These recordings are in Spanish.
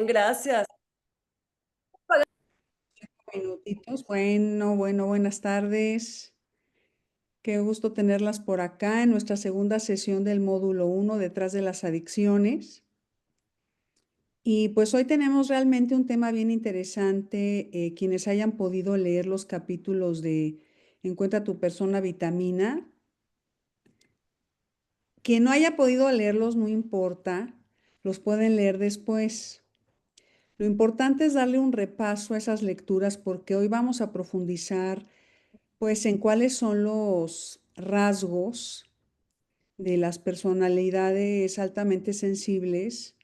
Gracias. Minutitos. Bueno, buenas tardes. Qué gusto tenerlas por acá en nuestra segunda sesión del módulo 1, detrás de las adicciones. Y pues hoy tenemos realmente un tema bien interesante. Quienes hayan podido leer los capítulos de Encuentra tu persona vitamina. Quien no haya podido leerlos, no importa, los pueden leer después. Lo importante es darle un repaso a esas lecturas porque hoy vamos a profundizar pues en cuáles son los rasgos de las personalidades altamente sensibles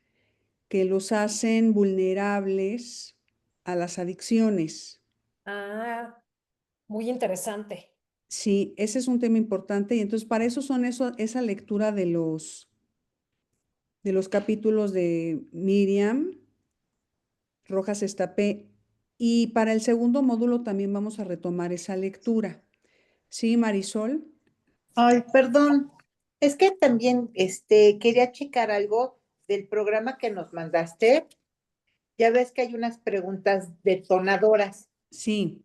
que los hacen vulnerables a las adicciones. Ah, muy interesante. Sí, ese es un tema importante y entonces para eso son esa lectura de los capítulos de Miriam Rojas Estapé, y para el segundo módulo también vamos a retomar esa lectura. ¿Sí, Marisol? Ay, perdón. Es que también quería checar algo del programa que nos mandaste. Ya ves que hay unas preguntas detonadoras Sí.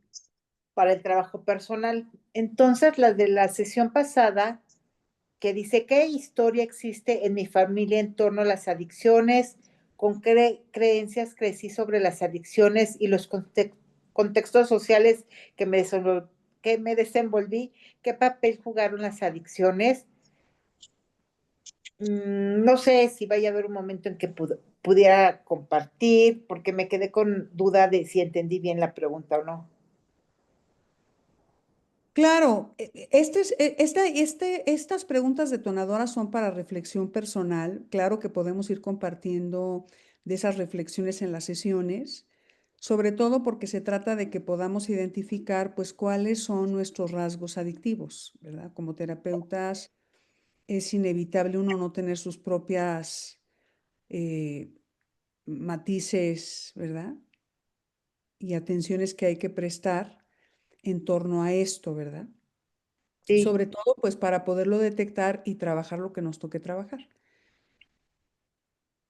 para el trabajo personal. Entonces, las de la sesión pasada, que dice, ¿qué historia existe en mi familia en torno a las adicciones? ¿Con qué creencias crecí sobre las adicciones y los contextos sociales que que me desenvolví? ¿Qué papel jugaron las adicciones? No sé si vaya a haber un momento en que pudiera compartir, porque me quedé con duda de si entendí bien la pregunta o no. Claro, estas preguntas detonadoras son para reflexión personal. Claro que podemos ir compartiendo de esas reflexiones en las sesiones, sobre todo porque se trata de que podamos identificar pues cuáles son nuestros rasgos adictivos, ¿verdad? Como terapeutas es inevitable uno no tener sus propias eh, matices, ¿verdad? Y atenciones que hay que prestar en torno a esto, ¿verdad? Sí, Sobre todo, pues para poderlo detectar y trabajar lo que nos toque trabajar.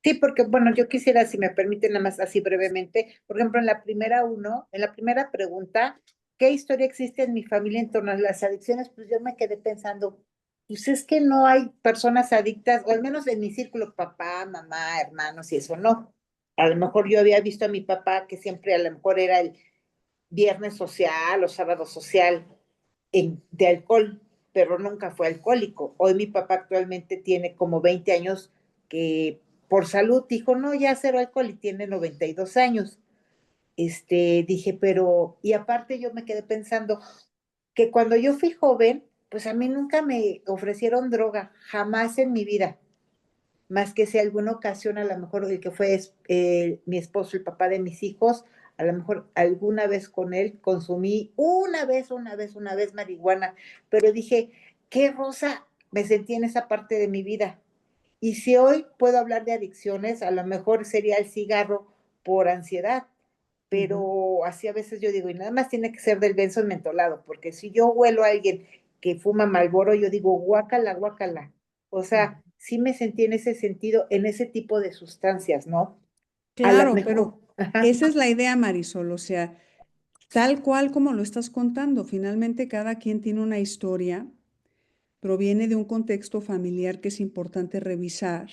sí, porque bueno, yo quisiera, si me permiten, nada más así brevemente, por ejemplo, en la primera pregunta, ¿qué historia existe en mi familia en torno a las adicciones? Pues yo me quedé pensando, pues es que no hay personas adictas, o al menos en mi círculo, papá, mamá, hermanos y eso no. A lo mejor yo había visto a mi papá que siempre a lo mejor era el viernes social o sábado social de alcohol, pero nunca fue alcohólico. Hoy mi papá actualmente tiene como 20 años que por salud dijo, no, ya cero alcohol y tiene 92 años. Dije, pero, y aparte yo me quedé pensando que cuando yo fui joven, pues a mí nunca me ofrecieron droga, jamás en mi vida, más que si alguna ocasión, a lo mejor el que fue mi esposo, el papá de mis hijos, a lo mejor alguna vez con él consumí una vez marihuana, pero dije, qué rosa me sentí en esa parte de mi vida. Y si hoy puedo hablar de adicciones, a lo mejor sería el cigarro por ansiedad, Ujú. pero así a veces yo digo, y nada más tiene que ser del benzo mentolado, porque si yo huelo a alguien que fuma Marlboro, yo digo, guácala, guácala. O Ujú. sea, sí me sentí en ese sentido, en ese tipo de sustancias, ¿no? A lo Claro, mejor, pero ajá, esa es la idea, Marisol, o sea, tal cual como lo estás contando, finalmente cada quien tiene una historia, proviene de un contexto familiar que es importante revisar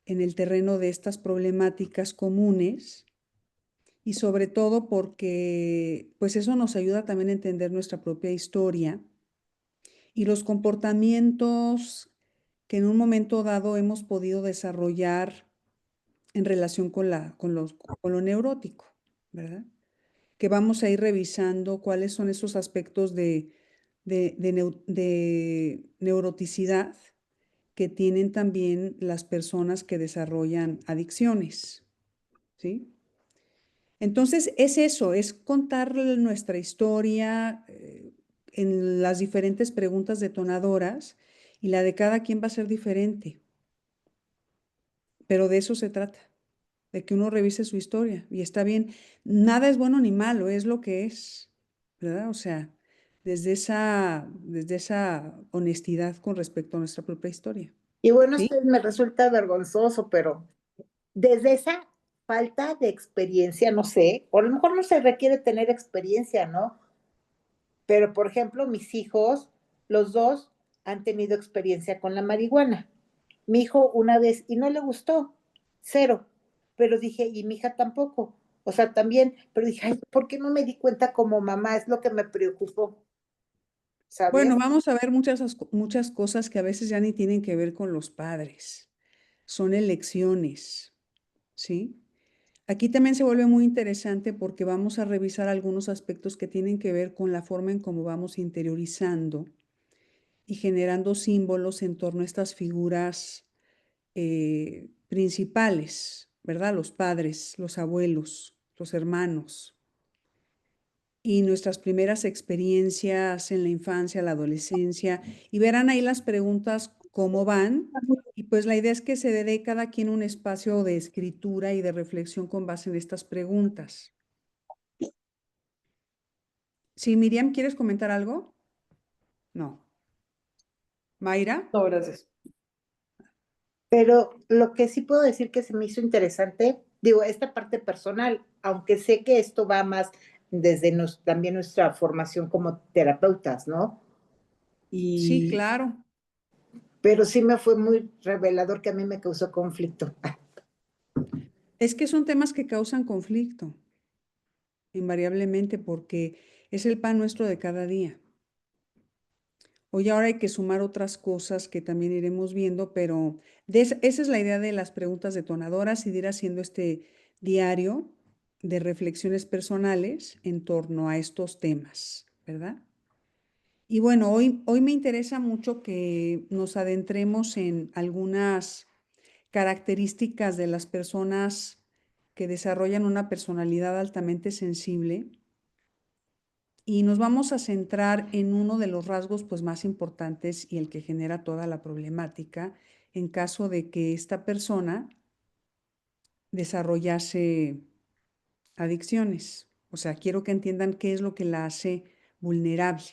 en el terreno de estas problemáticas comunes y sobre todo porque pues eso nos ayuda también a entender nuestra propia historia y los comportamientos que en un momento dado hemos podido desarrollar en relación con lo neurótico, ¿verdad? Que vamos a ir revisando cuáles son esos aspectos de neuroticidad que tienen también las personas que desarrollan adicciones, ¿sí? Entonces, es eso, es contar nuestra historia en las diferentes preguntas detonadoras y la de cada quien va a ser diferente, pero de eso se trata, de que uno revise su historia y está bien. Nada es bueno ni malo, es lo que es, ¿verdad? O sea, desde esa honestidad con respecto a nuestra propia historia, y bueno, ¿sí? esto me resulta vergonzoso, pero desde esa falta de experiencia, no sé, o a lo mejor no se requiere tener experiencia, ¿no? Pero, por ejemplo, mis hijos, los dos han tenido experiencia con la marihuana. Mi hijo una vez y no le gustó, cero. Pero dije, y mi hija tampoco. O sea, también, pero dije, ay, ¿por qué no me di cuenta como mamá? Es lo que me preocupó, Bueno, ¿sabes? vamos a ver muchas cosas que a veces ya ni tienen que ver con los padres. Son elecciones, ¿sí? Aquí también se vuelve muy interesante porque vamos a revisar algunos aspectos que tienen que ver con la forma en cómo vamos interiorizando y generando símbolos en torno a estas figuras principales, ¿verdad? Los padres, los abuelos, los hermanos y nuestras primeras experiencias en la infancia, la adolescencia, y verán ahí las preguntas cómo van. Y pues la idea es que se dé cada quien un espacio de escritura y de reflexión con base en estas preguntas. Sí, Miriam, ¿quieres comentar algo? No. ¿Mayra? No, gracias. Pero lo que sí puedo decir que se me hizo interesante, digo, esta parte personal, aunque sé que esto va más desde también nuestra formación como terapeutas, ¿no? Sí, Y, claro. pero sí me fue muy revelador que a mí me causó conflicto. Es que son temas que causan conflicto, invariablemente, porque es el pan nuestro de cada día. Hoy ahora hay que sumar otras cosas que también iremos viendo, pero esa es la idea de las preguntas detonadoras y de ir haciendo este diario de reflexiones personales en torno a estos temas, ¿verdad? Y bueno, hoy me interesa mucho que nos adentremos en algunas características de las personas que desarrollan una personalidad altamente sensible y nos vamos a centrar en uno de los rasgos pues, más importantes y el que genera toda la problemática en caso de que esta persona desarrollase adicciones. O sea, quiero que entiendan qué es lo que la hace vulnerable.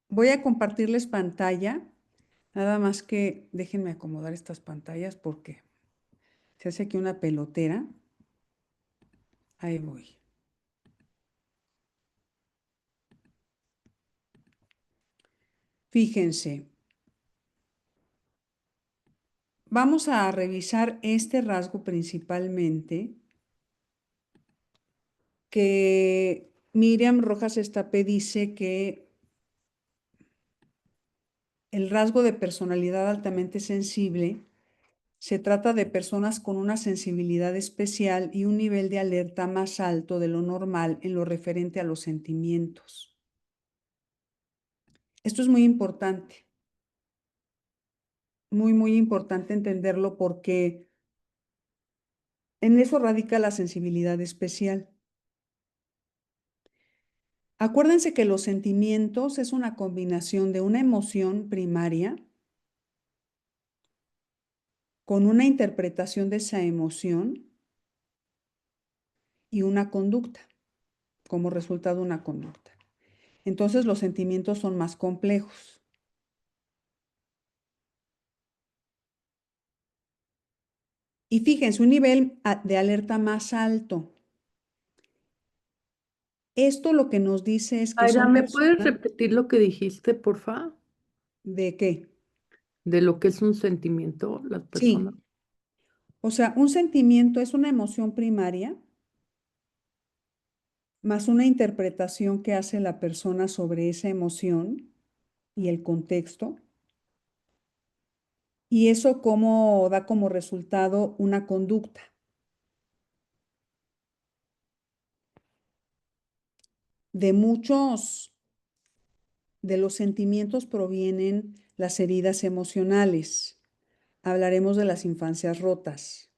Voy a compartirles pantalla, nada más que déjenme acomodar estas pantallas porque se hace aquí una pelotera. Ahí voy. Fíjense, vamos a revisar este rasgo principalmente que Miriam Rojas Estapé dice que el rasgo de personalidad altamente sensible se trata de personas con una sensibilidad especial y un nivel de alerta más alto de lo normal en lo referente a los sentimientos. Esto es muy importante entenderlo porque en eso radica la sensibilidad especial. Acuérdense que los sentimientos es una combinación de una emoción primaria con una interpretación de esa emoción y una conducta, como resultado una conducta. Entonces los sentimientos son más complejos. Y fíjense, un nivel de alerta más alto. Esto lo que nos dice es que Aira, son ¿me puedes personas repetir lo que dijiste, porfa? de qué. De lo que es un sentimiento, las personas. Sí, o sea, un sentimiento es una emoción primaria más una interpretación que hace la persona sobre esa emoción y el contexto. Y eso como da como resultado una conducta. De muchos de los sentimientos provienen las heridas emocionales. Hablaremos de las infancias rotas.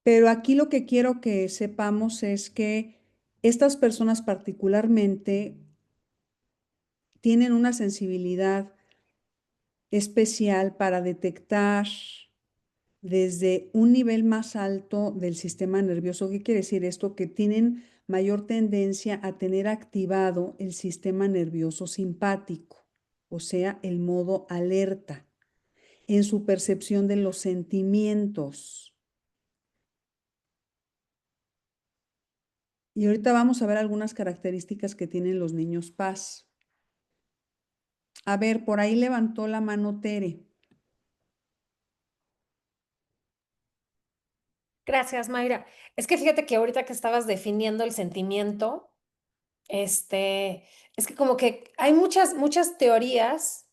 Pero aquí lo que quiero que sepamos es que estas personas particularmente tienen una sensibilidad especial para detectar desde un nivel más alto del sistema nervioso. ¿Qué quiere decir esto? Que tienen mayor tendencia a tener activado el sistema nervioso simpático, o sea, el modo alerta. en su percepción de los sentimientos. Y ahorita vamos a ver algunas características que tienen los niños paz. A ver, por ahí levantó la mano Tere. Gracias, Mayra. Es que fíjate que ahorita que estabas definiendo el sentimiento, es que como que hay muchas teorías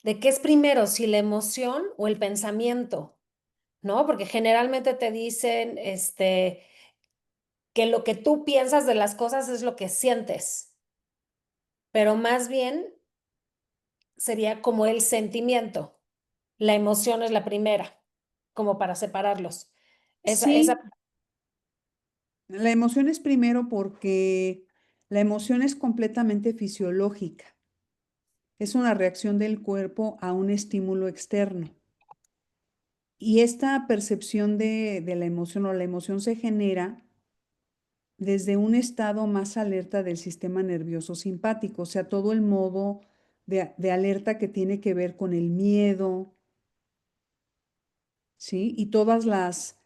de qué es primero, si la emoción o el pensamiento, ¿no? Porque generalmente te dicen, que lo que tú piensas de las cosas es lo que sientes, pero más bien sería como el sentimiento. La emoción es la primera, como para separarlos. Esa, Sí, la emoción es primero porque la emoción es completamente fisiológica. Es una reacción del cuerpo a un estímulo externo. Y esta percepción de la emoción o la emoción se genera desde un estado más alerta del sistema nervioso simpático, o sea, todo el modo de alerta que tiene que ver con el miedo, ¿sí? Y todas las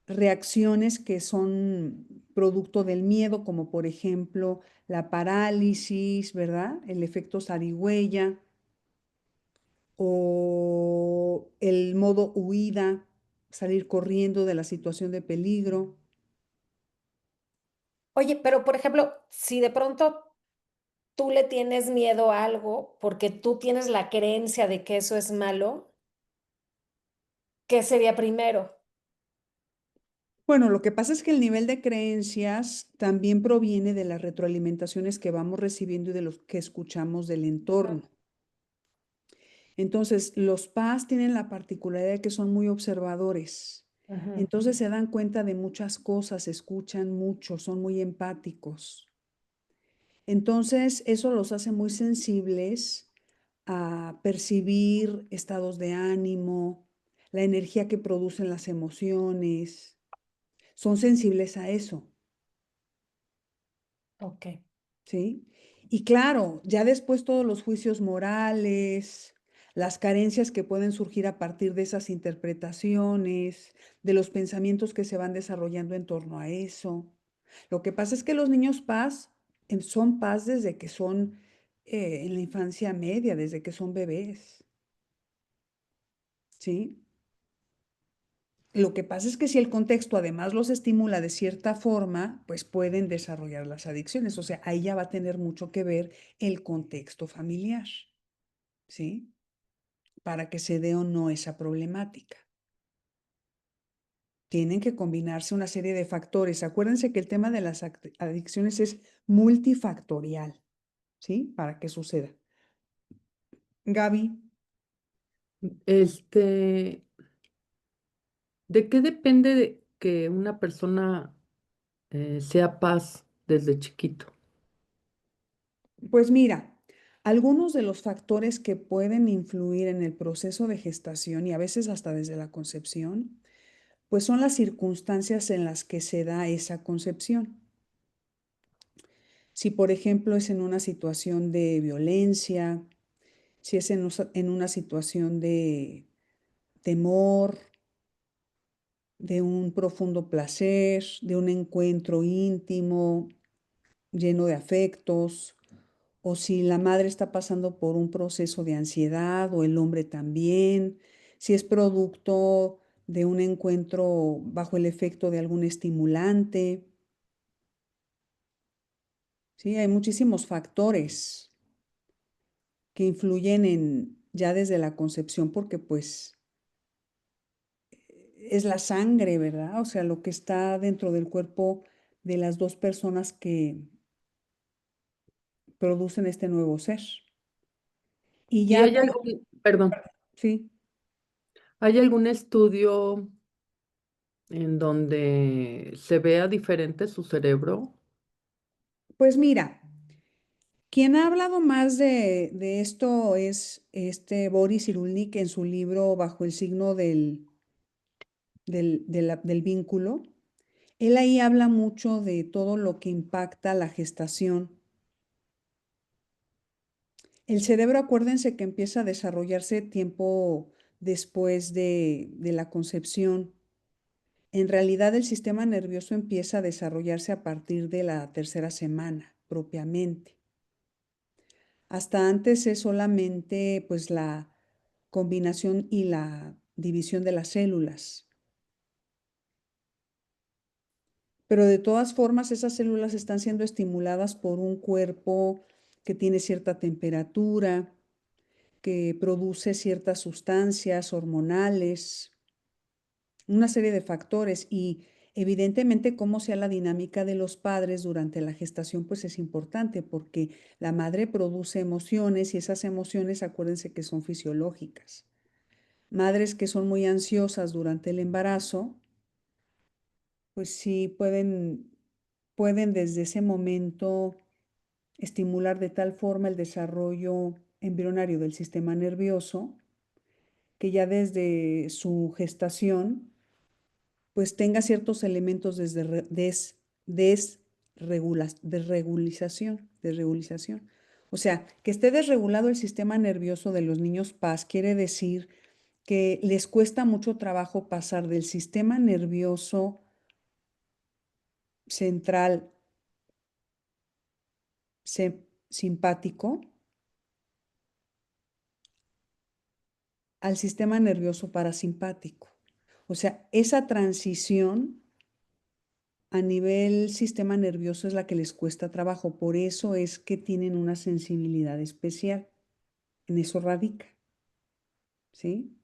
reacciones que son producto del miedo, como por ejemplo la parálisis, ¿verdad? El efecto zarigüeya o el modo huida, salir corriendo de la situación de peligro. Oye, pero por ejemplo, si de pronto tú le tienes miedo a algo porque tú tienes la creencia de que eso es malo, ¿qué sería primero? Bueno, lo que pasa es que el nivel de creencias también proviene de las retroalimentaciones que vamos recibiendo y de los que escuchamos del entorno. Entonces, los PAS tienen la particularidad de que son muy observadores. Ujú. Entonces se dan cuenta de muchas cosas, escuchan mucho, son muy empáticos. Entonces, eso los hace muy sensibles a percibir estados de ánimo, la energía que producen las emociones. Son sensibles a eso. Ok. ¿Sí? Y claro, ya después todos los juicios morales, las carencias que pueden surgir a partir de esas interpretaciones, de los pensamientos que se van desarrollando en torno a eso. Lo que pasa es que los niños paz son paz desde que son en la infancia media, desde que son bebés, ¿sí? Lo que pasa es que si el contexto además los estimula de cierta forma, pues pueden desarrollar las adicciones. O sea, ahí ya va a tener mucho que ver el contexto familiar, ¿sí? Para que se dé o no esa problemática. Tienen que combinarse una serie de factores. Acuérdense que el tema de las adicciones es multifactorial, ¿sí? Para que suceda. Gaby, Este, ¿de qué depende de que una persona sea paz desde chiquito? pues mira, algunos de los factores que pueden influir en el proceso de gestación y a veces hasta desde la concepción, pues son las circunstancias en las que se da esa concepción. Si, por ejemplo, es en una situación de violencia, si es en una situación de temor, de un profundo placer, de un encuentro íntimo, lleno de afectos, o si la madre está pasando por un proceso de ansiedad o el hombre también, si es producto de un encuentro bajo el efecto de algún estimulante. Sí, hay muchísimos factores que influyen en ya desde la concepción porque pues es la sangre, ¿verdad? O sea, lo que está dentro del cuerpo de las dos personas que producen este nuevo ser. Y ¿Y ya, hay algún, perdón, sí, hay algún estudio en donde se vea diferente su cerebro? pues mira, quien ha hablado más de esto es este Boris Cyrulnik en su libro Bajo el signo del vínculo. Él ahí habla mucho de todo lo que impacta la gestación El cerebro, acuérdense que empieza a desarrollarse tiempo después de la concepción. En realidad, el sistema nervioso empieza a desarrollarse a partir de la tercera semana, propiamente. Hasta antes es solamente pues la combinación y la división de las células. Pero de todas formas, esas células están siendo estimuladas por un cuerpo que tiene cierta temperatura, que produce ciertas sustancias hormonales, una serie de factores y evidentemente cómo sea la dinámica de los padres durante la gestación, pues es importante porque la madre produce emociones y esas emociones, acuérdense que son fisiológicas. Madres que son muy ansiosas durante el embarazo, pues sí pueden desde ese momento estimular de tal forma el desarrollo embrionario del sistema nervioso que ya desde su gestación pues tenga ciertos elementos desregulización. O sea, que esté desregulado el sistema nervioso de los niños PAS quiere decir que les cuesta mucho trabajo pasar del sistema nervioso central simpático al sistema nervioso parasimpático. O sea, esa transición a nivel sistema nervioso es la que les cuesta trabajo. Por eso es que tienen una sensibilidad especial. En eso radica. ¿Sí?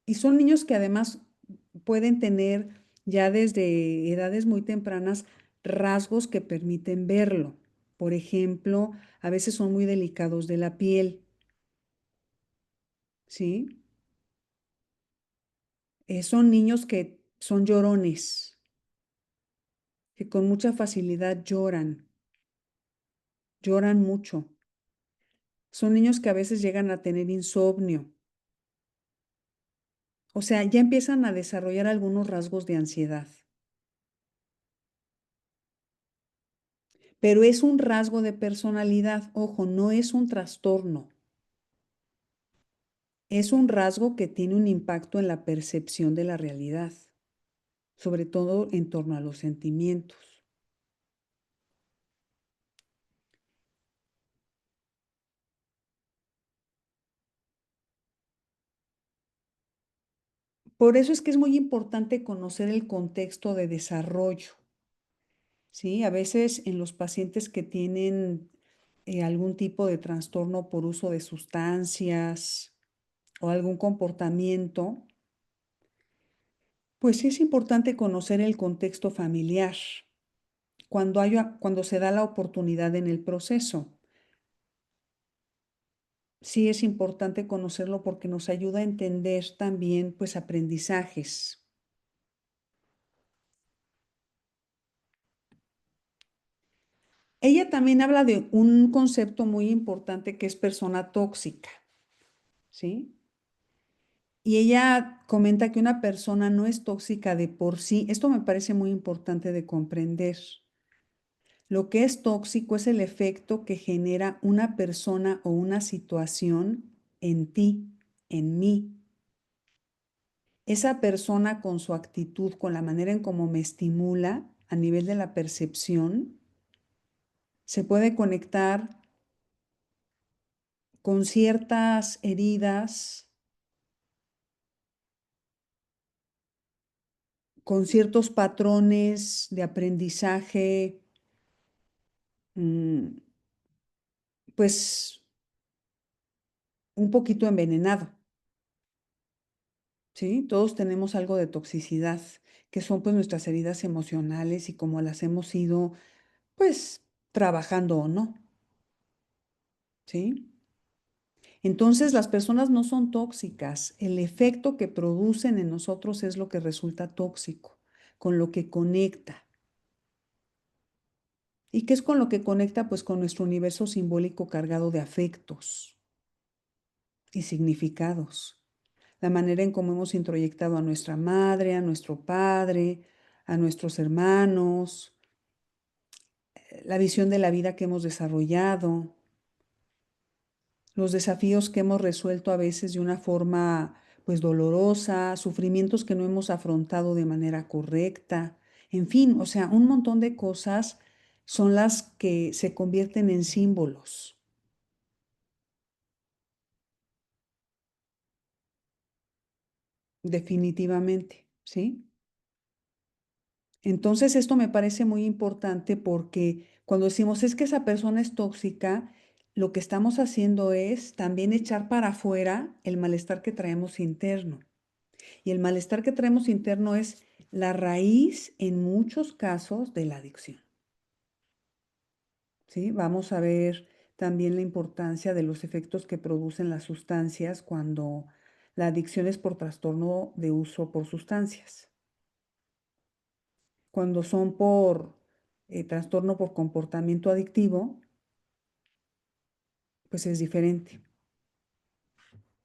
Y son niños que además pueden tener ya desde edades muy tempranas rasgos que permiten verlo. Por ejemplo, a veces son muy delicados de la piel. ¿Sí? Son niños que son llorones, que con mucha facilidad lloran mucho. Son niños que a veces llegan a tener insomnio. O sea, ya empiezan a desarrollar algunos rasgos de ansiedad. Pero es un rasgo de personalidad, ojo, no es un trastorno. Es un rasgo que tiene un impacto en la percepción de la realidad, sobre todo en torno a los sentimientos. Por eso es que es muy importante conocer el contexto de desarrollo. ¿Sí? A veces en los pacientes que tienen algún tipo de trastorno por uso de sustancias o algún comportamiento, pues sí es importante conocer el contexto familiar cuando se da la oportunidad en el proceso. Sí es importante conocerlo porque nos ayuda a entender también pues aprendizajes. Ella también habla de un concepto muy importante que es persona tóxica, ¿sí? Y ella comenta que una persona no es tóxica de por sí. Esto me parece muy importante de comprender. Lo que es tóxico es el efecto que genera una persona o una situación en ti, en mí. Esa persona con su actitud, con la manera en cómo me estimula a nivel de la percepción, se puede conectar con ciertas heridas, con ciertos patrones de aprendizaje, pues un poquito envenenado, ¿sí? Todos tenemos algo de toxicidad, que son pues nuestras heridas emocionales y cómo las hemos ido pues trabajando o no, ¿sí? Entonces las personas no son tóxicas, el efecto que producen en nosotros es lo que resulta tóxico, con lo que conecta. ¿Y qué es con lo que conecta? Pues con nuestro universo simbólico cargado de afectos y significados. La manera en cómo hemos introyectado a nuestra madre, a nuestro padre, a nuestros hermanos, la visión de la vida que hemos desarrollado, los desafíos que hemos resuelto a veces de una forma pues dolorosa, sufrimientos que no hemos afrontado de manera correcta, en fin, o sea, un montón de cosas son las que se convierten en símbolos. Definitivamente, ¿sí? Entonces, esto me parece muy importante porque cuando decimos es que esa persona es tóxica, lo que estamos haciendo es también echar para afuera el malestar que traemos interno. Y el malestar que traemos interno es la raíz en muchos casos de la adicción. ¿Sí? Vamos a ver también la importancia de los efectos que producen las sustancias cuando la adicción es por trastorno de uso por sustancias. Cuando son por trastorno por comportamiento adictivo, pues es diferente,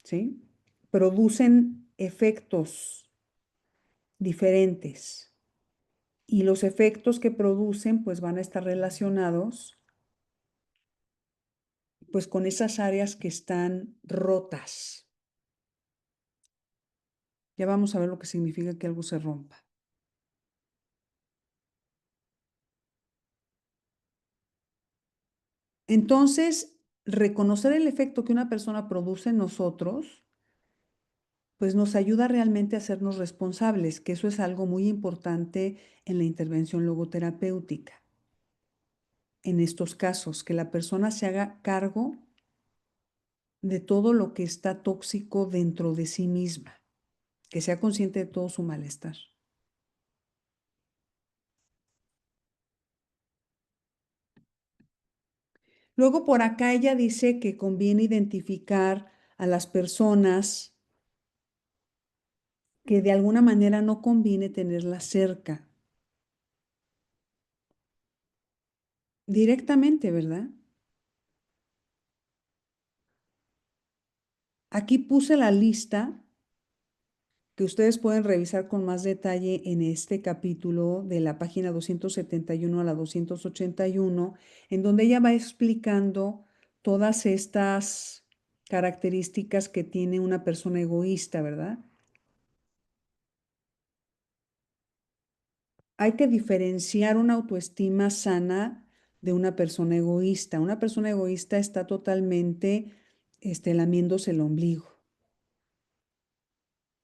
¿sí? Producen efectos diferentes y los efectos que producen pues van a estar relacionados pues con esas áreas que están rotas. Ya vamos a ver lo que significa que algo se rompa. Entonces, reconocer el efecto que una persona produce en nosotros pues nos ayuda realmente a hacernos responsables, que eso es algo muy importante en la intervención logoterapéutica. En estos casos, que la persona se haga cargo de todo lo que está tóxico dentro de sí misma, que sea consciente de todo su malestar. Luego por acá ella dice que conviene identificar a las personas que de alguna manera no conviene tenerlas cerca. Directamente, ¿verdad? Aquí puse la lista que ustedes pueden revisar con más detalle en este capítulo de la página 271 a la 281, en donde ella va explicando todas estas características que tiene una persona egoísta, ¿verdad? Hay que diferenciar una autoestima sana de una persona egoísta. Una persona egoísta está totalmente lamiéndose el ombligo,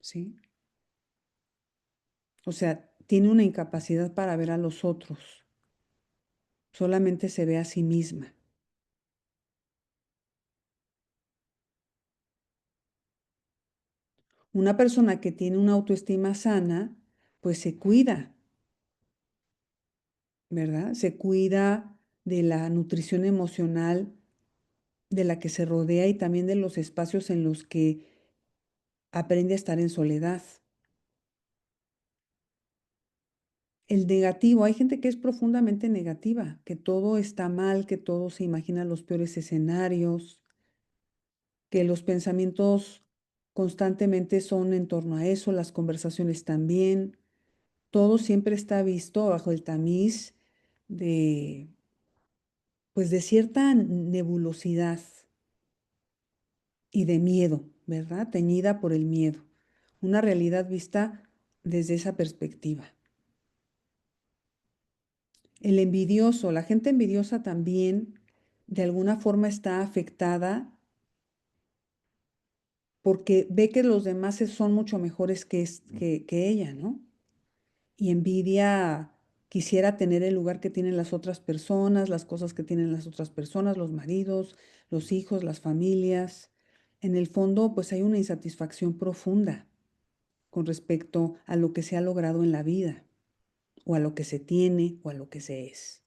¿sí? O sea, tiene una incapacidad para ver a los otros. Solamente se ve a sí misma. Una persona que tiene una autoestima sana, pues se cuida, ¿verdad? Se cuida de la nutrición emocional de la que se rodea y también de los espacios en los que aprende a estar en soledad. El negativo, hay gente que es profundamente negativa, que todo está mal, que todo se imagina los peores escenarios, que los pensamientos constantemente son en torno a eso, las conversaciones también. Todo siempre está visto bajo el tamiz de, pues de cierta nebulosidad y de miedo, ¿verdad? Teñida por el miedo. Una realidad vista desde esa perspectiva. El envidioso, la gente envidiosa también de alguna forma está afectada porque ve que los demás son mucho mejores que ella, ¿no? Y envidia, quisiera tener el lugar que tienen las otras personas, las cosas que tienen las otras personas, los maridos, los hijos, las familias. En el fondo, pues hay una insatisfacción profunda con respecto a lo que se ha logrado en la vida, o a lo que se tiene, o a lo que se es.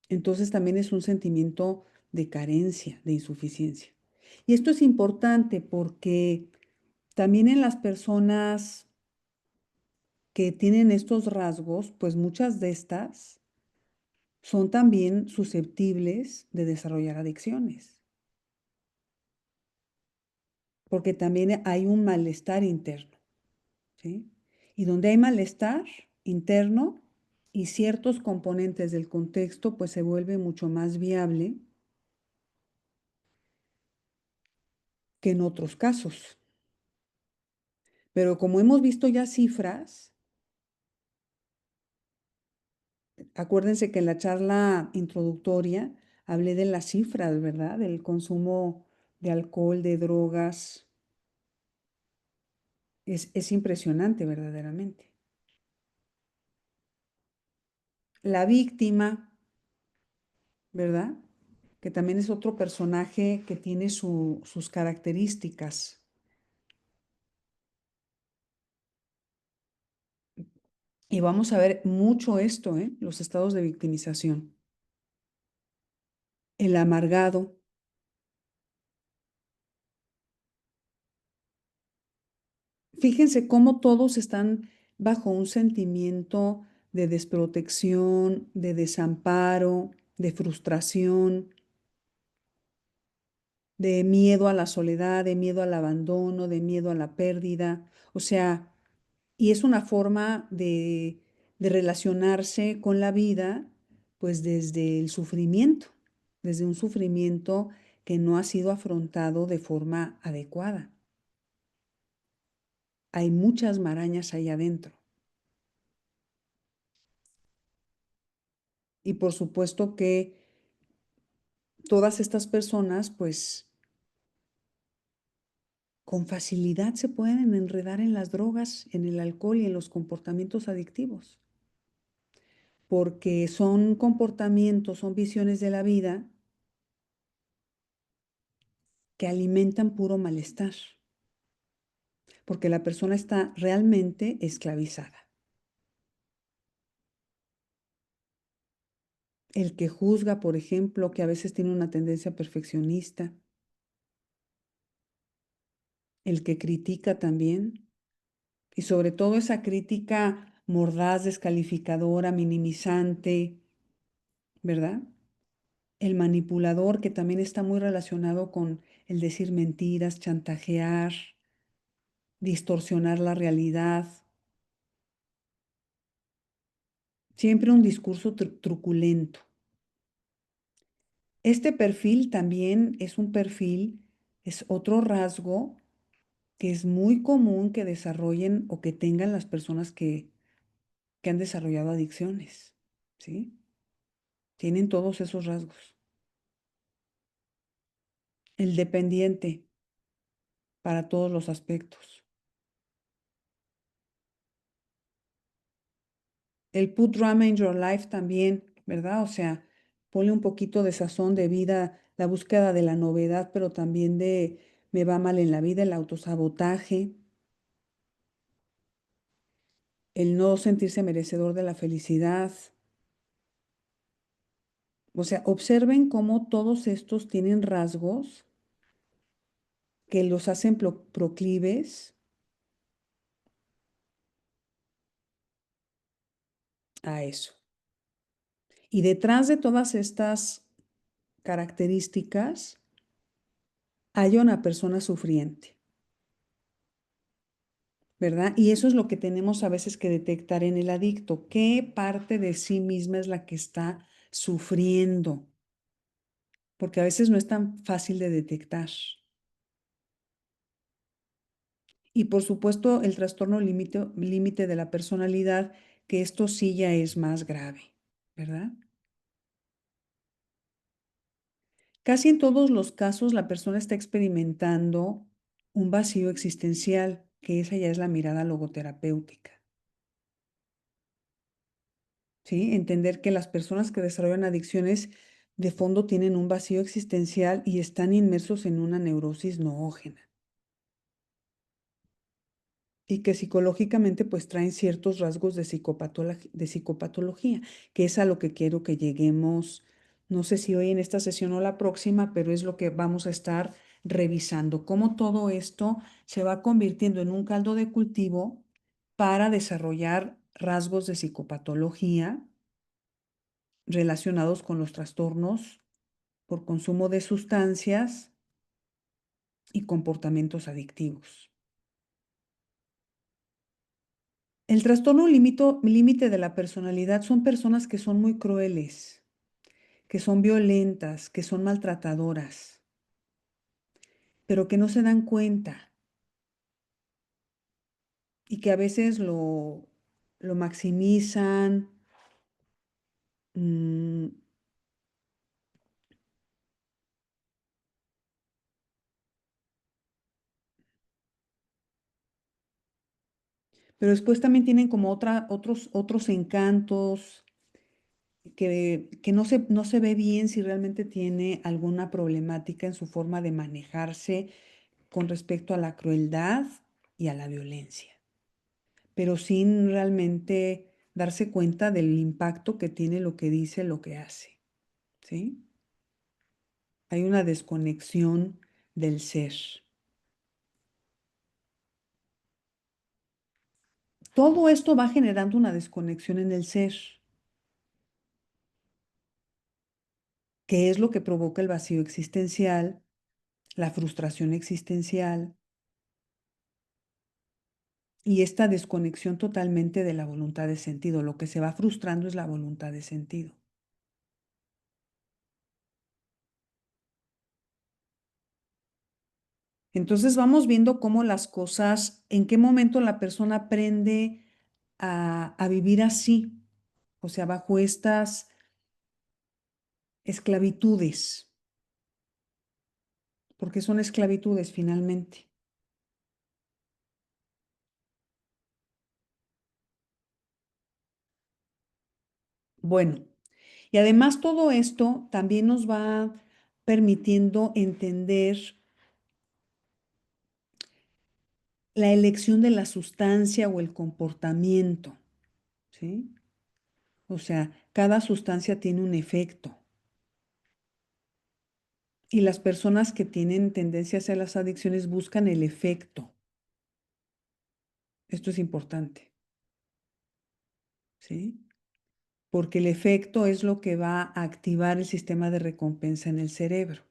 Entonces también es un sentimiento de carencia, de insuficiencia. Y esto es importante porque también en las personas que tienen estos rasgos, pues muchas de estas son también susceptibles de desarrollar adicciones, porque también hay un malestar interno, ¿sí? Y donde hay malestar interno, y ciertos componentes del contexto, pues se vuelve mucho más viable que en otros casos. Pero como hemos visto ya cifras, acuérdense que en la charla introductoria hablé de las cifras, ¿verdad? Del consumo de alcohol, de drogas. Es impresionante verdaderamente. La víctima, ¿verdad? Que también es otro personaje que tiene sus características. Y vamos a ver mucho esto, los estados de victimización. El amargado. Fíjense cómo todos están bajo un sentimiento de desprotección, de desamparo, de frustración, de miedo a la soledad, de miedo al abandono, de miedo a la pérdida. O sea, y es una forma de relacionarse con la vida, pues desde el sufrimiento, desde un sufrimiento que no ha sido afrontado de forma adecuada. Hay muchas marañas ahí adentro. Y por supuesto que todas estas personas, pues, con facilidad se pueden enredar en las drogas, en el alcohol y en los comportamientos adictivos, porque son comportamientos, son visiones de la vida que alimentan puro malestar, porque la persona está realmente esclavizada. El que juzga, por ejemplo, que a veces tiene una tendencia perfeccionista, el que critica también, y sobre todo esa crítica mordaz, descalificadora, minimizante, ¿verdad? El manipulador, que también está muy relacionado con el decir mentiras, chantajear, distorsionar la realidad. Siempre un discurso truculento. Este perfil también es un perfil, es otro rasgo que es muy común que desarrollen o que tengan las personas que han desarrollado adicciones, ¿sí? Tienen todos esos rasgos. El dependiente para todos los aspectos. El put drama in your life también, ¿verdad? O sea, ponle un poquito de sazón de vida, la búsqueda de la novedad, pero también de me va mal en la vida, el autosabotaje, el no sentirse merecedor de la felicidad. O sea, observen cómo todos estos tienen rasgos que los hacen proclives a eso. Y detrás de todas estas características hay una persona sufriente, ¿verdad? Y eso es lo que tenemos a veces que detectar en el adicto. ¿Qué parte de sí misma es la que está sufriendo? Porque a veces no es tan fácil de detectar. Y por supuesto, el trastorno límite de la personalidad, que esto sí ya es más grave, ¿verdad? Casi en todos los casos la persona está experimentando un vacío existencial, que esa ya es la mirada logoterapéutica. ¿Sí? Entender que las personas que desarrollan adicciones de fondo tienen un vacío existencial y están inmersos en una neurosis noógena. Y que psicológicamente pues traen ciertos rasgos de psicopatología, que es a lo que quiero que lleguemos, no sé si hoy en esta sesión o la próxima, pero es lo que vamos a estar revisando, cómo todo esto se va convirtiendo en un caldo de cultivo para desarrollar rasgos de psicopatología relacionados con los trastornos por consumo de sustancias y comportamientos adictivos. El trastorno límite de la personalidad son personas que son muy crueles, que son violentas, que son maltratadoras, pero que no se dan cuenta y que a veces lo maximizan. mm, Pero después también tienen como otros encantos que no se ve bien si realmente tiene alguna problemática en su forma de manejarse con respecto a la crueldad y a la violencia, pero sin realmente darse cuenta del impacto que tiene lo que dice, lo que hace, ¿sí? Hay una desconexión del ser. Todo esto va generando una desconexión en el ser, que es lo que provoca el vacío existencial, la frustración existencial y esta desconexión totalmente de la voluntad de sentido. Lo que se va frustrando es la voluntad de sentido. Entonces vamos viendo cómo las cosas, en qué momento la persona aprende a vivir así, o sea, bajo estas esclavitudes, porque son esclavitudes finalmente. Bueno, y además todo esto también nos va permitiendo entender la elección de la sustancia o el comportamiento, ¿sí? O sea, cada sustancia tiene un efecto. Y las personas que tienen tendencia hacia las adicciones buscan el efecto. Esto es importante, ¿sí? Porque el efecto es lo que va a activar el sistema de recompensa en el cerebro.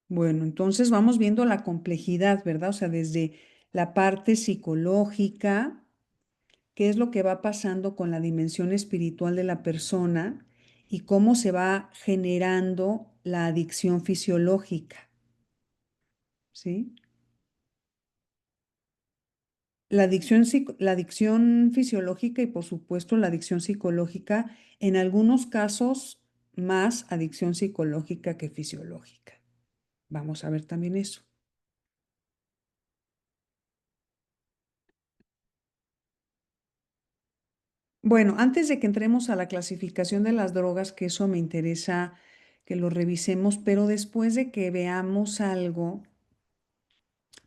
Bueno, entonces vamos viendo la complejidad, ¿verdad? O sea, desde la parte psicológica, qué es lo que va pasando con la dimensión espiritual de la persona y cómo se va generando la adicción fisiológica, ¿sí? La adicción fisiológica y por supuesto la adicción psicológica, en algunos casos más adicción psicológica que fisiológica. Vamos a ver también eso. Bueno, antes de que entremos a la clasificación de las drogas, que eso me interesa que lo revisemos, pero después de que veamos algo,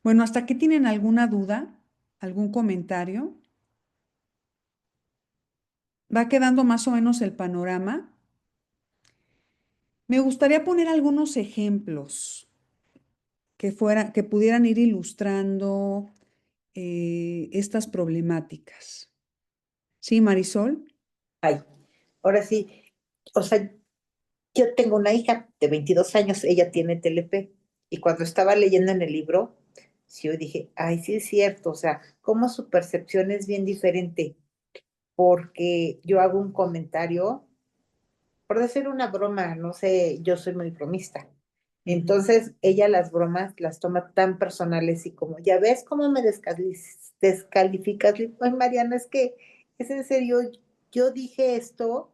bueno, ¿hasta aquí tienen alguna duda? ¿Algún comentario? ¿Va quedando más o menos el panorama? Me gustaría poner algunos ejemplos que pudieran ir ilustrando estas problemáticas. ¿Sí, Marisol? Ay, ahora sí, o sea, yo tengo una hija de 22 años, ella tiene TLP, y cuando estaba leyendo en el libro, sí, yo dije, ay, sí es cierto, o sea, cómo su percepción es bien diferente, porque yo hago un comentario, por decir una broma, no sé, yo soy muy bromista. Ujú. Entonces, ella las bromas las toma tan personales y como, ya ves cómo me descalificas. Le digo, ay, Mariana, es que es en serio, yo dije esto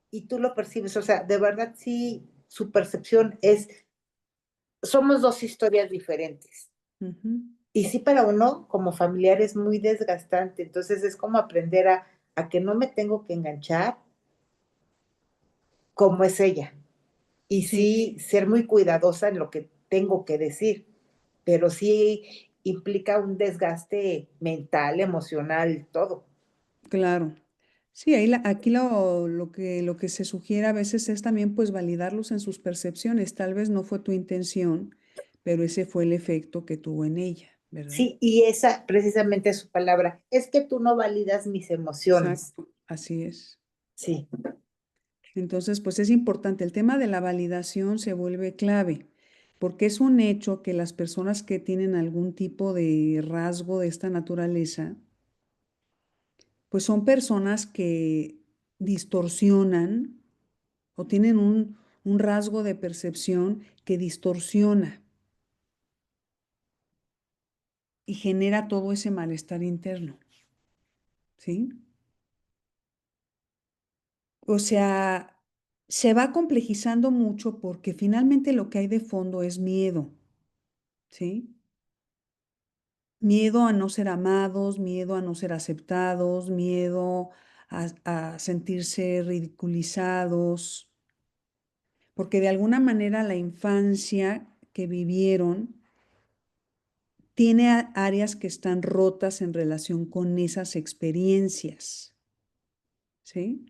y tú lo percibes. O sea, de verdad sí, su percepción es, somos dos historias diferentes. Ujú. Y sí, para uno como familiar es muy desgastante. Entonces es como aprender a que no me tengo que enganchar como es ella. Y Sí, sí, ser muy cuidadosa en lo que tengo que decir, pero sí implica un desgaste mental, emocional, todo. claro. Sí, ahí aquí lo que se sugiere a veces es también pues validarlos en sus percepciones. Tal vez no fue tu intención, pero ese fue el efecto que tuvo en ella, ¿verdad? Sí, y esa precisamente es su palabra, es que tú no validas mis emociones. Exacto, así es. Sí, Entonces, pues es importante. El tema de la validación se vuelve clave. porque es un hecho que las personas que tienen algún tipo de rasgo de esta naturaleza, pues son personas que distorsionan o tienen un rasgo de percepción que distorsiona y genera todo ese malestar interno, ¿sí? O sea, se va complejizando mucho porque finalmente lo que hay de fondo es miedo, ¿sí? Miedo a no ser amados, miedo a no ser aceptados, miedo a sentirse ridiculizados, porque de alguna manera la infancia que vivieron tiene áreas que están rotas en relación con esas experiencias, ¿sí?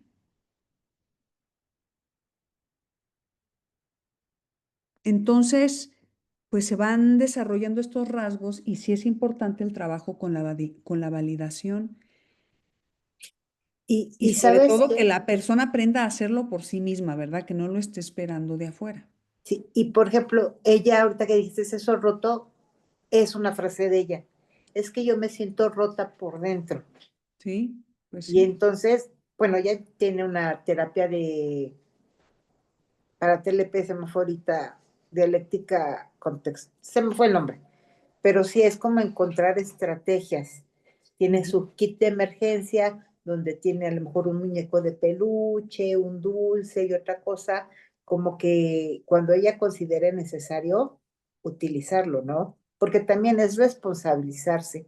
Entonces, pues se van desarrollando estos rasgos y sí es importante el trabajo con con la validación y Y sobre sabes todo que que, la persona aprenda a hacerlo por sí misma, ¿verdad? Que no lo esté esperando de afuera, sí, y por ejemplo, ella ahorita que dijiste eso roto, es una frase de ella. Es que yo me siento rota por dentro. ¿sí? Pues Y sí, entonces, bueno, ella tiene una terapia de, para TLP, se me fue ahorita, dialéctica contexto, se me fue el nombre, pero sí es como encontrar estrategias. Tiene ujú, su kit de emergencia, donde tiene a lo mejor un muñeco de peluche, un dulce y otra cosa, como que cuando ella considere necesario utilizarlo, ¿no? Porque también es responsabilizarse.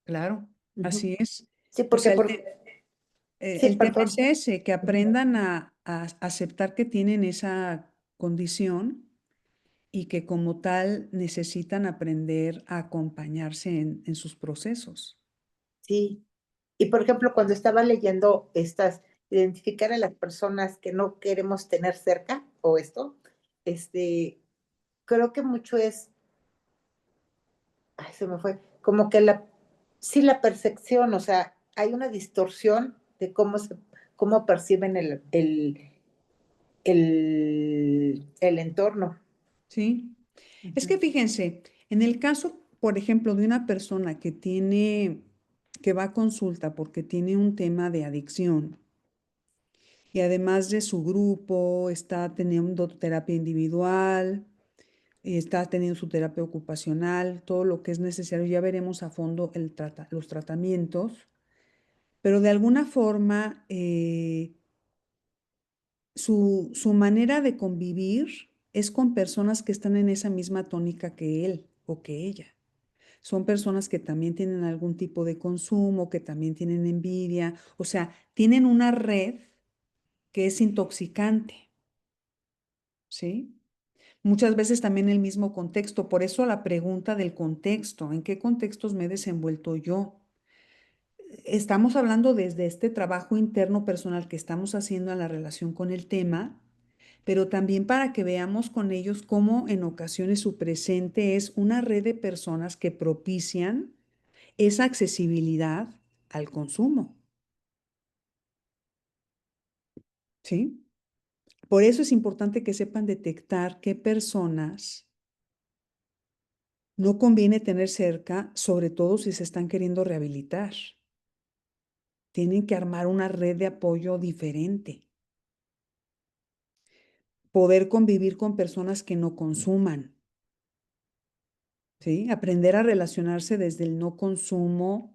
claro, Ujú. así es. Sí, O porque sea, sí, el tema es perdón. ese, que aprendan a aceptar que tienen esa condición y que como tal necesitan aprender a acompañarse en sus procesos. Sí. Y por ejemplo, cuando estaba leyendo estas, identificar a las personas que no queremos tener cerca o esto, este, creo que mucho es, ay, se me fue, como que sí, la percepción, o sea, hay una distorsión de cómo perciben el entorno. ¿Sí? Es Ujú. que fíjense, en el caso, por ejemplo, de una persona que va a consulta porque tiene un tema de adicción y además de su grupo está teniendo terapia individual, está teniendo su terapia ocupacional, todo lo que es necesario, ya veremos a fondo los tratamientos, pero de alguna forma su manera de convivir es con personas que están en esa misma tónica que él o que ella. Son personas que también tienen algún tipo de consumo, que también tienen envidia, o sea, tienen una red que es intoxicante, ¿sí? Muchas veces también el mismo contexto, por eso la pregunta del contexto, ¿en qué contextos me he desenvuelto yo? Estamos hablando desde este trabajo interno personal que estamos haciendo en la relación con el tema, pero también para que veamos con ellos cómo en ocasiones su presente es una red de personas que propician esa accesibilidad al consumo, ¿sí? Por eso es importante que sepan detectar qué personas no conviene tener cerca, sobre todo si se están queriendo rehabilitar. Tienen que armar una red de apoyo diferente, poder convivir con personas que no consuman, ¿sí? Aprender a relacionarse desde el no consumo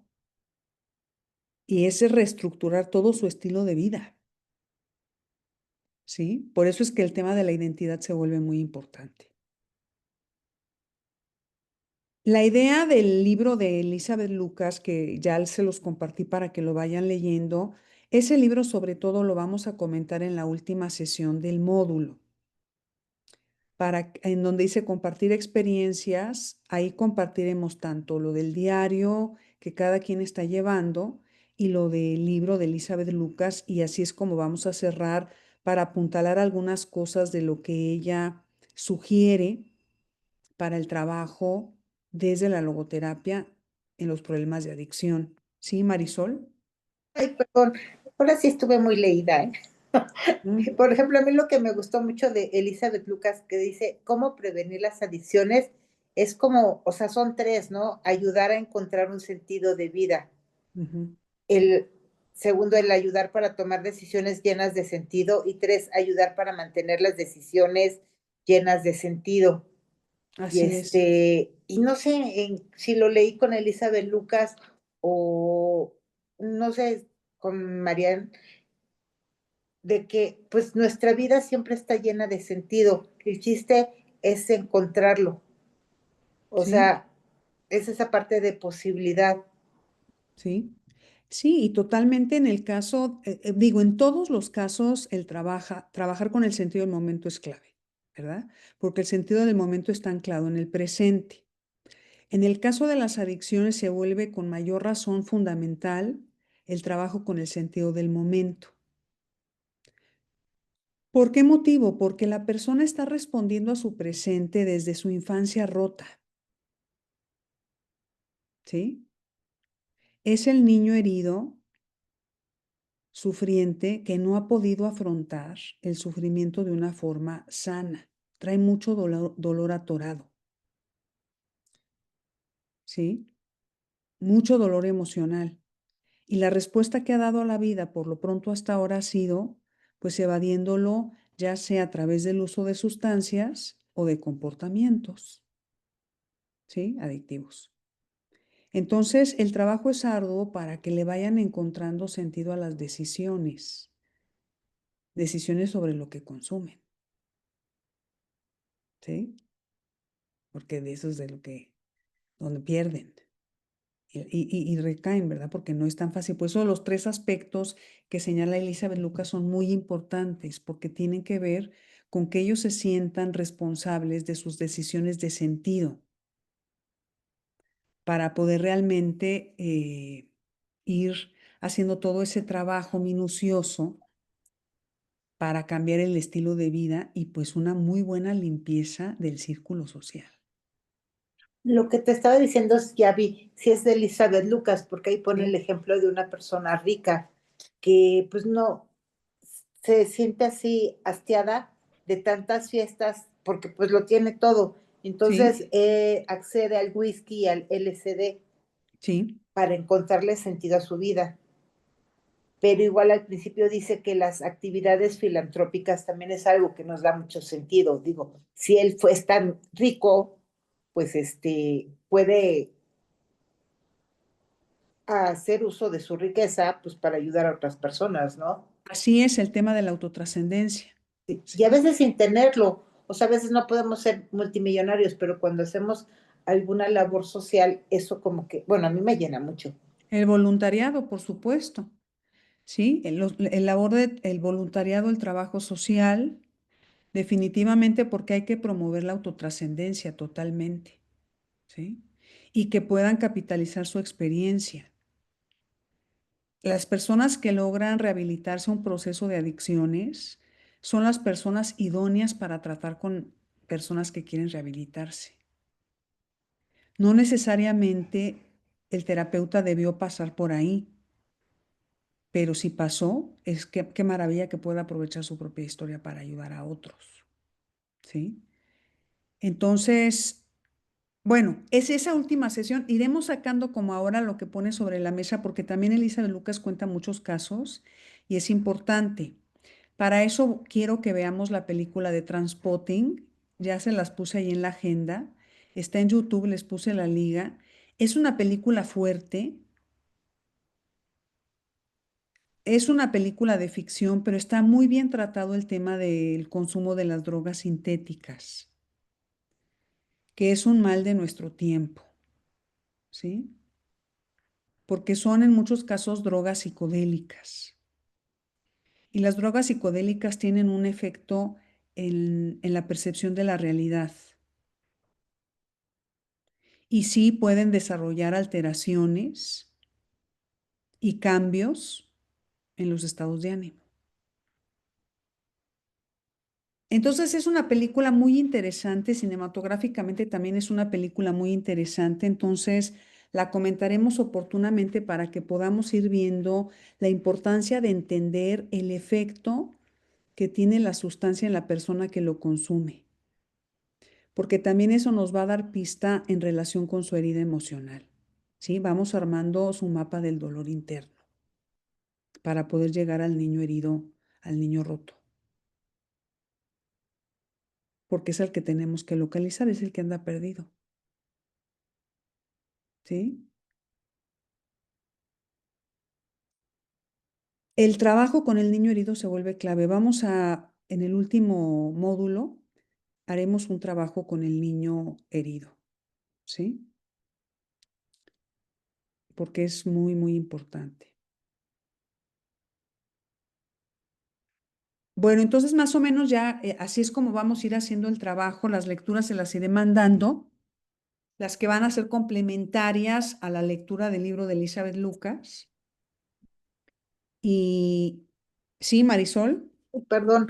y ese reestructurar todo su estilo de vida, ¿sí? Por eso es que el tema de la identidad se vuelve muy importante. La idea del libro de Elizabeth Lucas, que ya se los compartí para que lo vayan leyendo, ese libro sobre todo lo vamos a comentar en la última sesión del módulo, en donde dice compartir experiencias, ahí compartiremos tanto lo del diario que cada quien está llevando y lo del libro de Elizabeth Lucas, y así es como vamos a cerrar para apuntalar algunas cosas de lo que ella sugiere para el trabajo desde la logoterapia en los problemas de adicción. ¿Sí, Marisol? Ay, perdón, ahora sí estuve muy leída, ¿eh? Mm, Por ejemplo, a mí lo que me gustó mucho de Elizabeth Lucas, que dice, ¿cómo prevenir las adicciones? Es como, o sea, son tres, ¿no? Ayudar a encontrar un sentido de vida. ujú. El segundo, el ayudar para tomar decisiones llenas de sentido. Y tres, ayudar para mantener las decisiones llenas de sentido. Y Así es. y no sé si lo leí con Elizabeth Lucas o no sé, con Marianne, de que pues nuestra vida siempre está llena de sentido. El chiste es encontrarlo. O Sí, sea, es esa parte de posibilidad. sí. Sí, y totalmente en el caso, digo, en todos los casos, trabajar con el sentido del momento es clave, ¿verdad? Porque el sentido del momento está anclado en el presente. En el caso de las adicciones se vuelve con mayor razón fundamental el trabajo con el sentido del momento. ¿Por qué motivo? Porque la persona está respondiendo a su presente desde su infancia rota, ¿sí? Es el niño herido, sufriente, que no ha podido afrontar el sufrimiento de una forma sana. Trae mucho dolor atorado, ¿sí? Mucho dolor emocional. Y la respuesta que ha dado a la vida por lo pronto hasta ahora ha sido, pues evadiéndolo, ya sea a través del uso de sustancias o de comportamientos, ¿sí? Adictivos. Entonces, el trabajo es arduo para que le vayan encontrando sentido a las decisiones sobre lo que consumen, ¿sí? Porque de eso es de donde pierden y recaen, ¿verdad? Porque no es tan fácil. Por eso los tres aspectos que señala Elizabeth Lucas son muy importantes, porque tienen que ver con que ellos se sientan responsables de sus decisiones de sentido para poder realmente ir haciendo todo ese trabajo minucioso para cambiar el estilo de vida y pues una muy buena limpieza del círculo social. Lo que te estaba diciendo es, ya vi, si es de Elizabeth Lucas, porque ahí pone el Sí, ejemplo de una persona rica que pues no se siente así hastiada de tantas fiestas porque pues lo tiene todo. sí, Entonces accede al whisky y al LSD sí, para encontrarle sentido a su vida. Pero igual al principio dice que las actividades filantrópicas también es algo que nos da mucho sentido. Digo, si él fue tan rico, pues puede hacer uso de su riqueza, pues para ayudar a otras personas, ¿no? así es el tema de la autotrascendencia. Y a Sí. veces sin tenerlo, o sea, a veces no podemos ser multimillonarios, pero cuando hacemos alguna labor social, eso como que, bueno, a mí me llena mucho. El voluntariado, por supuesto, ¿sí? El voluntariado, el trabajo social, definitivamente porque hay que promover la autotrascendencia totalmente, ¿sí? Y que puedan capitalizar su experiencia. Las personas que logran rehabilitarse a un proceso de adicciones son las personas idóneas para tratar con personas que quieren rehabilitarse. No necesariamente el terapeuta debió pasar por ahí, pero si pasó, es que qué maravilla que pueda aprovechar su propia historia para ayudar a otros, ¿sí? Entonces, bueno, es esa última sesión. Iremos sacando como ahora lo que pone sobre la mesa, porque también Elizabeth Lucas cuenta muchos casos y es importante. Para eso quiero que veamos la película de Transpotting. Ya se las puse ahí en la agenda. Está en YouTube, les puse la liga. Es una película fuerte. Es una película de ficción, pero está muy bien tratado el tema del consumo de las drogas sintéticas, que es un mal de nuestro tiempo, ¿sí? Porque son en muchos casos drogas psicodélicas. Y las drogas psicodélicas tienen un efecto en la percepción de la realidad. Y sí pueden desarrollar alteraciones y cambios en los estados de ánimo. Entonces es una película muy interesante, cinematográficamente también es una película muy interesante, entonces la comentaremos oportunamente para que podamos ir viendo la importancia de entender el efecto que tiene la sustancia en la persona que lo consume, porque también eso nos va a dar pista en relación con su herida emocional, ¿sí? Vamos armando su mapa del dolor interno para poder llegar al niño herido, al niño roto, porque es el que tenemos que localizar, es el que anda perdido, ¿sí? El trabajo con el niño herido se vuelve clave. En el último módulo, haremos un trabajo con el niño herido, ¿sí? Porque es muy, muy importante. Bueno, entonces más o menos ya así es como vamos a ir haciendo el trabajo. Las lecturas se las iré mandando, las que van a ser complementarias a la lectura del libro de Elizabeth Lucas. Y sí, Marisol. Perdón,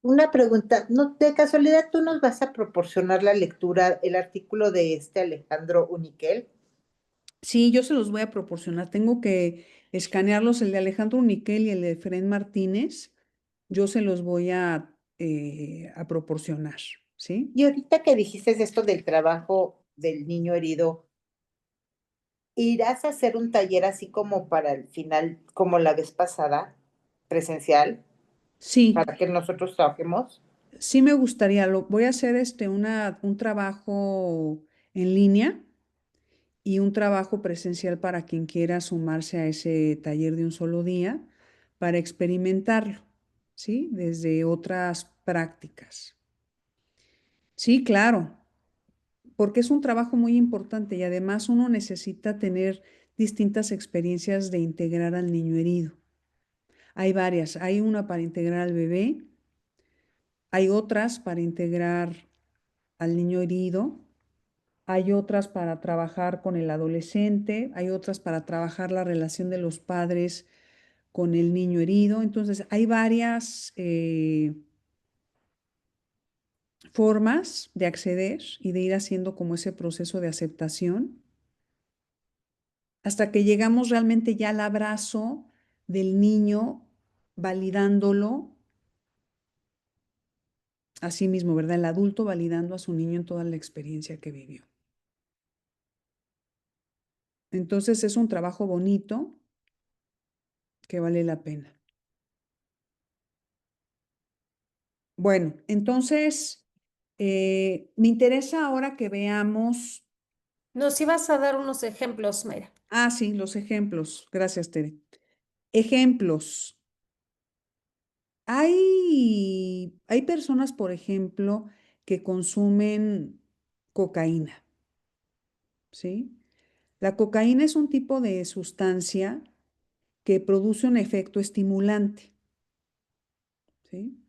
una pregunta. ¿No, de casualidad tú nos vas a proporcionar la lectura, el artículo de este Alejandro Uniquel? Sí, yo se los voy a proporcionar. Tengo que escanearlos, el de Alejandro Niquel y el de Fren Martínez. Yo se los voy a proporcionar, ¿sí? Y ahorita que dijiste esto del trabajo del niño herido, ¿irás a hacer un taller así como para el final, como la vez pasada, presencial, Sí, para que nosotros trabajemos? sí me gustaría. Voy a hacer un trabajo en línea y un trabajo presencial para quien quiera sumarse a ese taller de un solo día para experimentarlo, ¿sí? Desde otras prácticas. Sí, claro, porque es un trabajo muy importante y además uno necesita tener distintas experiencias de integrar al niño herido. Hay varias, hay una para integrar al bebé, hay otras para integrar al niño herido, hay otras para trabajar con el adolescente, hay otras para trabajar la relación de los padres con el niño herido. Entonces, hay varias formas de acceder y de ir haciendo como ese proceso de aceptación hasta que llegamos realmente ya al abrazo del niño, validándolo a sí mismo, ¿verdad? El adulto validando a su niño en toda la experiencia que vivió. Entonces es un trabajo bonito que vale la pena. Bueno, entonces me interesa ahora que veamos, Nos ibas a dar unos ejemplos, Mayra. sí, los ejemplos. Gracias, Tere. Ejemplos. Hay personas, por ejemplo, que consumen cocaína, ¿sí? La cocaína es un tipo de sustancia que produce un efecto estimulante, ¿sí?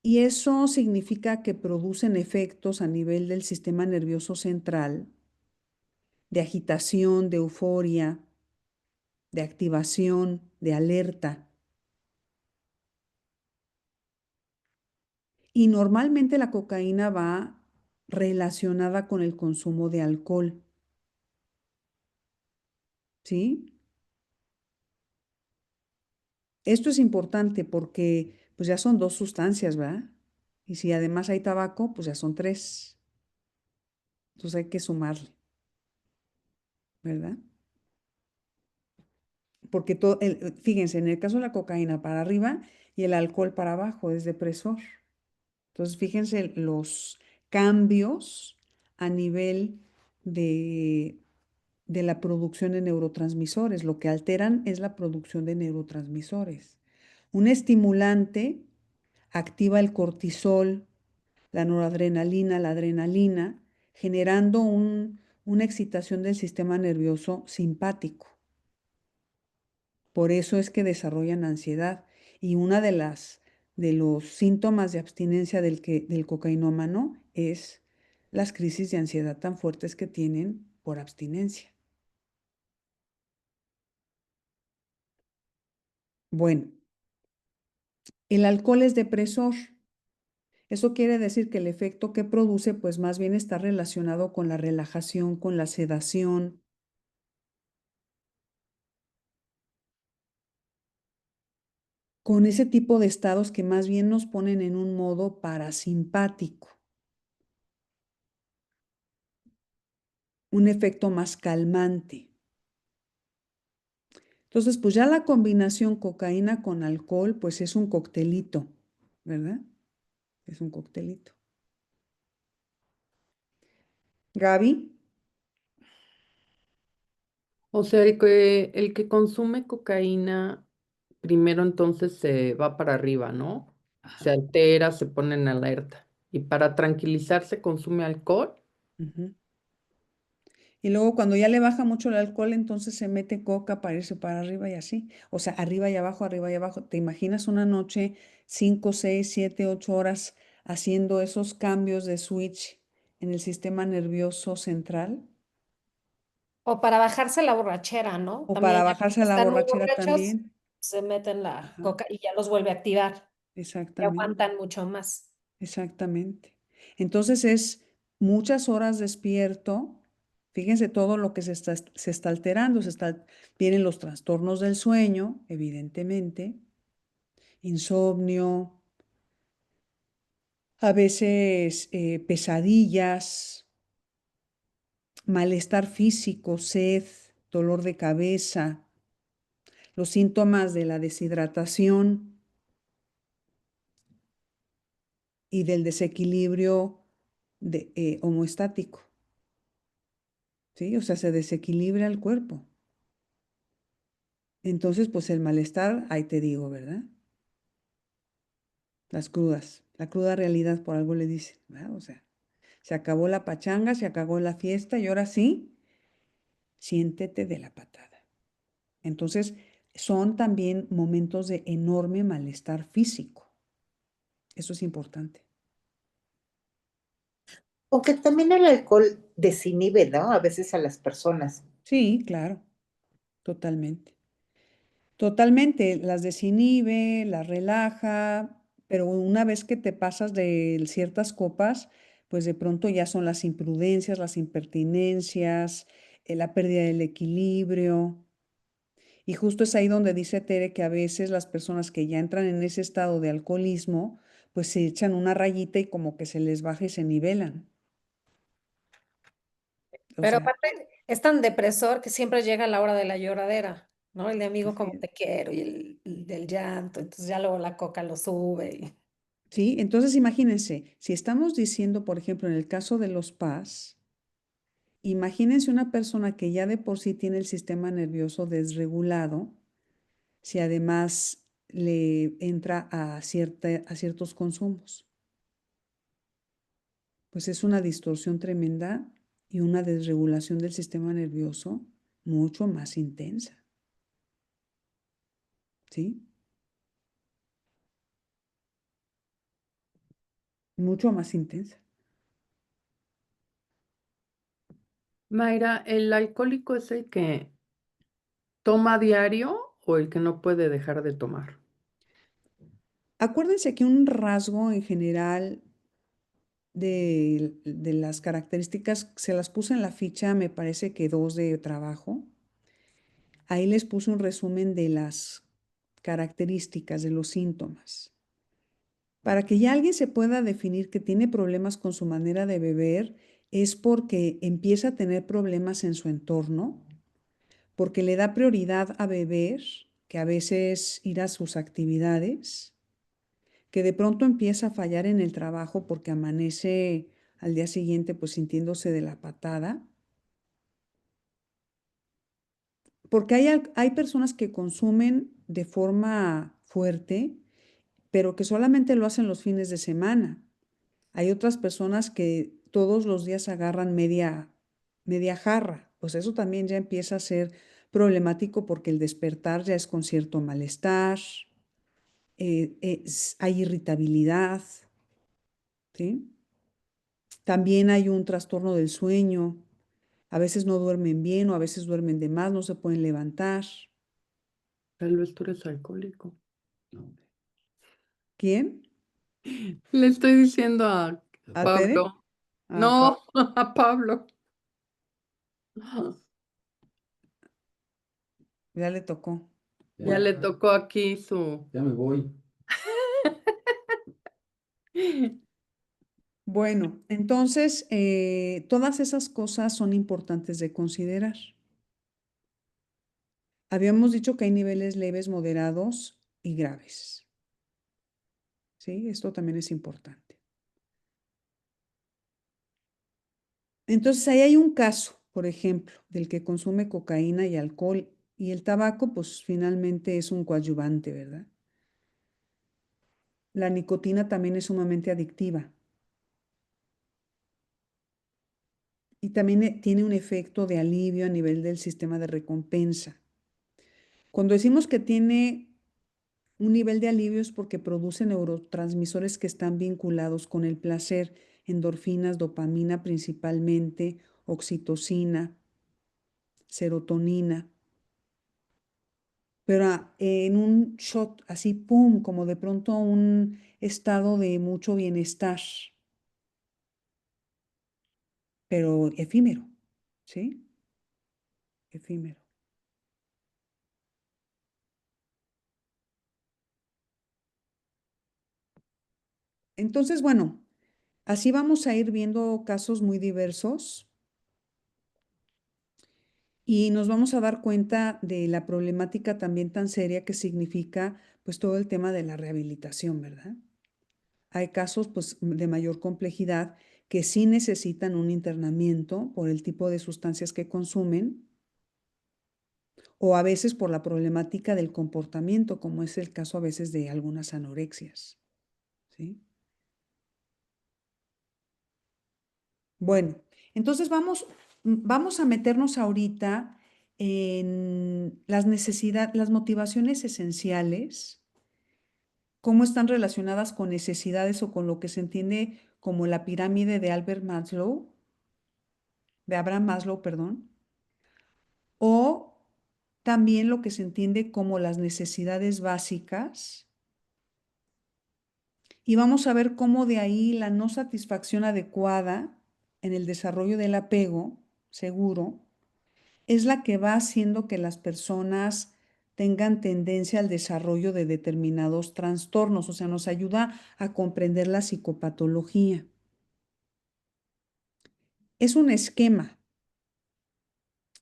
Y eso significa que producen efectos a nivel del sistema nervioso central, de agitación, de euforia, de activación, de alerta. Y normalmente la cocaína va relacionada con el consumo de alcohol, ¿sí? Esto es importante porque pues ya son dos sustancias, ¿verdad? Y si además hay tabaco, pues ya son tres. Entonces hay que sumarle, ¿verdad? Porque fíjense, en el caso de la cocaína para arriba y el alcohol para abajo es depresor. Entonces, fíjense los cambios a nivel de, de la producción de neurotransmisores. Lo que alteran es la producción de neurotransmisores. Un estimulante activa el cortisol, la noradrenalina, la adrenalina, generando una excitación del sistema nervioso simpático. Por eso es que desarrollan ansiedad. Y una de los síntomas de abstinencia del cocainómano es las crisis de ansiedad tan fuertes que tienen por abstinencia. Bueno, el alcohol es depresor. Eso quiere decir que el efecto que produce, pues más bien está relacionado con la relajación, con la sedación. con ese tipo de estados que más bien nos ponen en un modo parasimpático, un efecto más calmante. Entonces, pues ya la combinación cocaína con alcohol, pues es un coctelito, ¿verdad? Es un coctelito. Gaby, O sea, el que consume cocaína, primero entonces se va para arriba, ¿no? Se altera, se pone en alerta. Y para tranquilizarse consume alcohol. ujú. Y luego cuando ya le baja mucho el alcohol, entonces se mete coca para irse para arriba y así. O sea, arriba y abajo, arriba y abajo. ¿Te imaginas una noche, 5, 6, 7, 8 horas haciendo esos cambios de switch en el sistema nervioso central? O para bajarse la borrachera, ¿no? O para También ya bajarse a cuando la están muy borrachera borrachos, también. se meten la Ajá, coca y ya los vuelve a activar y exactamente, aguantan mucho más. exactamente. Entonces es muchas horas despierto. Fíjense todo lo que se está alterando. Vienen los trastornos del sueño, evidentemente, insomnio, a veces pesadillas, malestar físico, sed, dolor de cabeza, los síntomas de la deshidratación y del desequilibrio homoestático, ¿sí? O sea, se desequilibra el cuerpo. Entonces, pues el malestar, ahí te digo, ¿verdad? Las crudas, la cruda realidad por algo le dicen, ¿verdad? O sea, se acabó la pachanga, se acabó la fiesta y ahora sí, siéntete de la patada. Entonces, son también momentos de enorme malestar físico. Eso es importante. Aunque también el alcohol desinhibe, ¿no? A veces a las personas. Sí, claro, totalmente. Totalmente, las desinhibe, las relaja, pero una vez que te pasas de ciertas copas, pues de pronto ya son las imprudencias, las impertinencias, la pérdida del equilibrio. Y justo es ahí donde dice Tere que a veces las personas que ya entran en ese estado de alcoholismo, pues se echan una rayita y como que se les baja y se nivelan. O Pero sea, aparte, es tan depresor que siempre llega la hora de la lloradera, ¿no? El de amigo así como es. te quiero y el del llanto, entonces ya luego la coca lo sube. ¿Sí? Entonces imagínense, si estamos diciendo, por ejemplo, en el caso de los PAS, imagínense una persona que ya de por sí tiene el sistema nervioso desregulado, si además le entra a ciertos consumos, pues es una distorsión tremenda y una desregulación del sistema nervioso mucho más intensa, ¿sí? Mucho más intensa. Mayra, ¿el alcohólico es el que toma a diario o el que no puede dejar de tomar? Acuérdense que un rasgo en general de las características, se las puse en la ficha, me parece que dos de trabajo. Ahí les puse un resumen de las características, de los síntomas. Para que ya alguien se pueda definir que tiene problemas con su manera de beber, es porque empieza a tener problemas en su entorno, porque le da prioridad a beber, que a veces ir a sus actividades, que de pronto empieza a fallar en el trabajo porque amanece al día siguiente pues sintiéndose de la patada, porque hay personas que consumen de forma fuerte, pero que solamente lo hacen los fines de semana. Hay otras personas que todos los días agarran media jarra, pues eso también ya empieza a ser problemático porque el despertar ya es con cierto malestar, hay irritabilidad, ¿sí? También hay un trastorno del sueño, a veces no duermen bien o a veces duermen de más, no se pueden levantar. Tal vez tú eres alcohólico. ¿Quién? Le estoy diciendo a ¿A Tere? Pablo. Ah, No, a Pablo. ya le tocó. Ya le tocó aquí su... Ya me voy. Bueno, entonces, todas esas cosas son importantes de considerar. Habíamos dicho que hay niveles leves, moderados y graves. ¿Sí? Esto también es importante. Entonces, ahí hay un caso, por ejemplo, del que consume cocaína y alcohol, y el tabaco, pues finalmente es un coadyuvante, ¿verdad? La nicotina también es sumamente adictiva y también tiene un efecto de alivio a nivel del sistema de recompensa. Cuando decimos que tiene un nivel de alivio es porque produce neurotransmisores que están vinculados con el placer, endorfinas, dopamina principalmente, oxitocina, serotonina. Pero en un shot así, pum, como de pronto un estado de mucho bienestar, pero efímero, ¿sí? Efímero. Entonces, bueno, así vamos a ir viendo casos muy diversos y nos vamos a dar cuenta de la problemática también tan seria que significa pues todo el tema de la rehabilitación, ¿verdad? Hay casos pues de mayor complejidad que sí necesitan un internamiento por el tipo de sustancias que consumen o a veces por la problemática del comportamiento, como es el caso a veces de algunas anorexias, ¿sí? Bueno, entonces vamos a meternos ahorita en las necesidades, las motivaciones esenciales, cómo están relacionadas con necesidades o con lo que se entiende como la pirámide de Albert Maslow, de Abraham Maslow, perdón, o también lo que se entiende como las necesidades básicas. Y vamos a ver cómo de ahí la no satisfacción adecuada en el desarrollo del apego seguro es la que va haciendo que las personas tengan tendencia al desarrollo de determinados trastornos, o sea, nos ayuda a comprender la psicopatología. Es un esquema.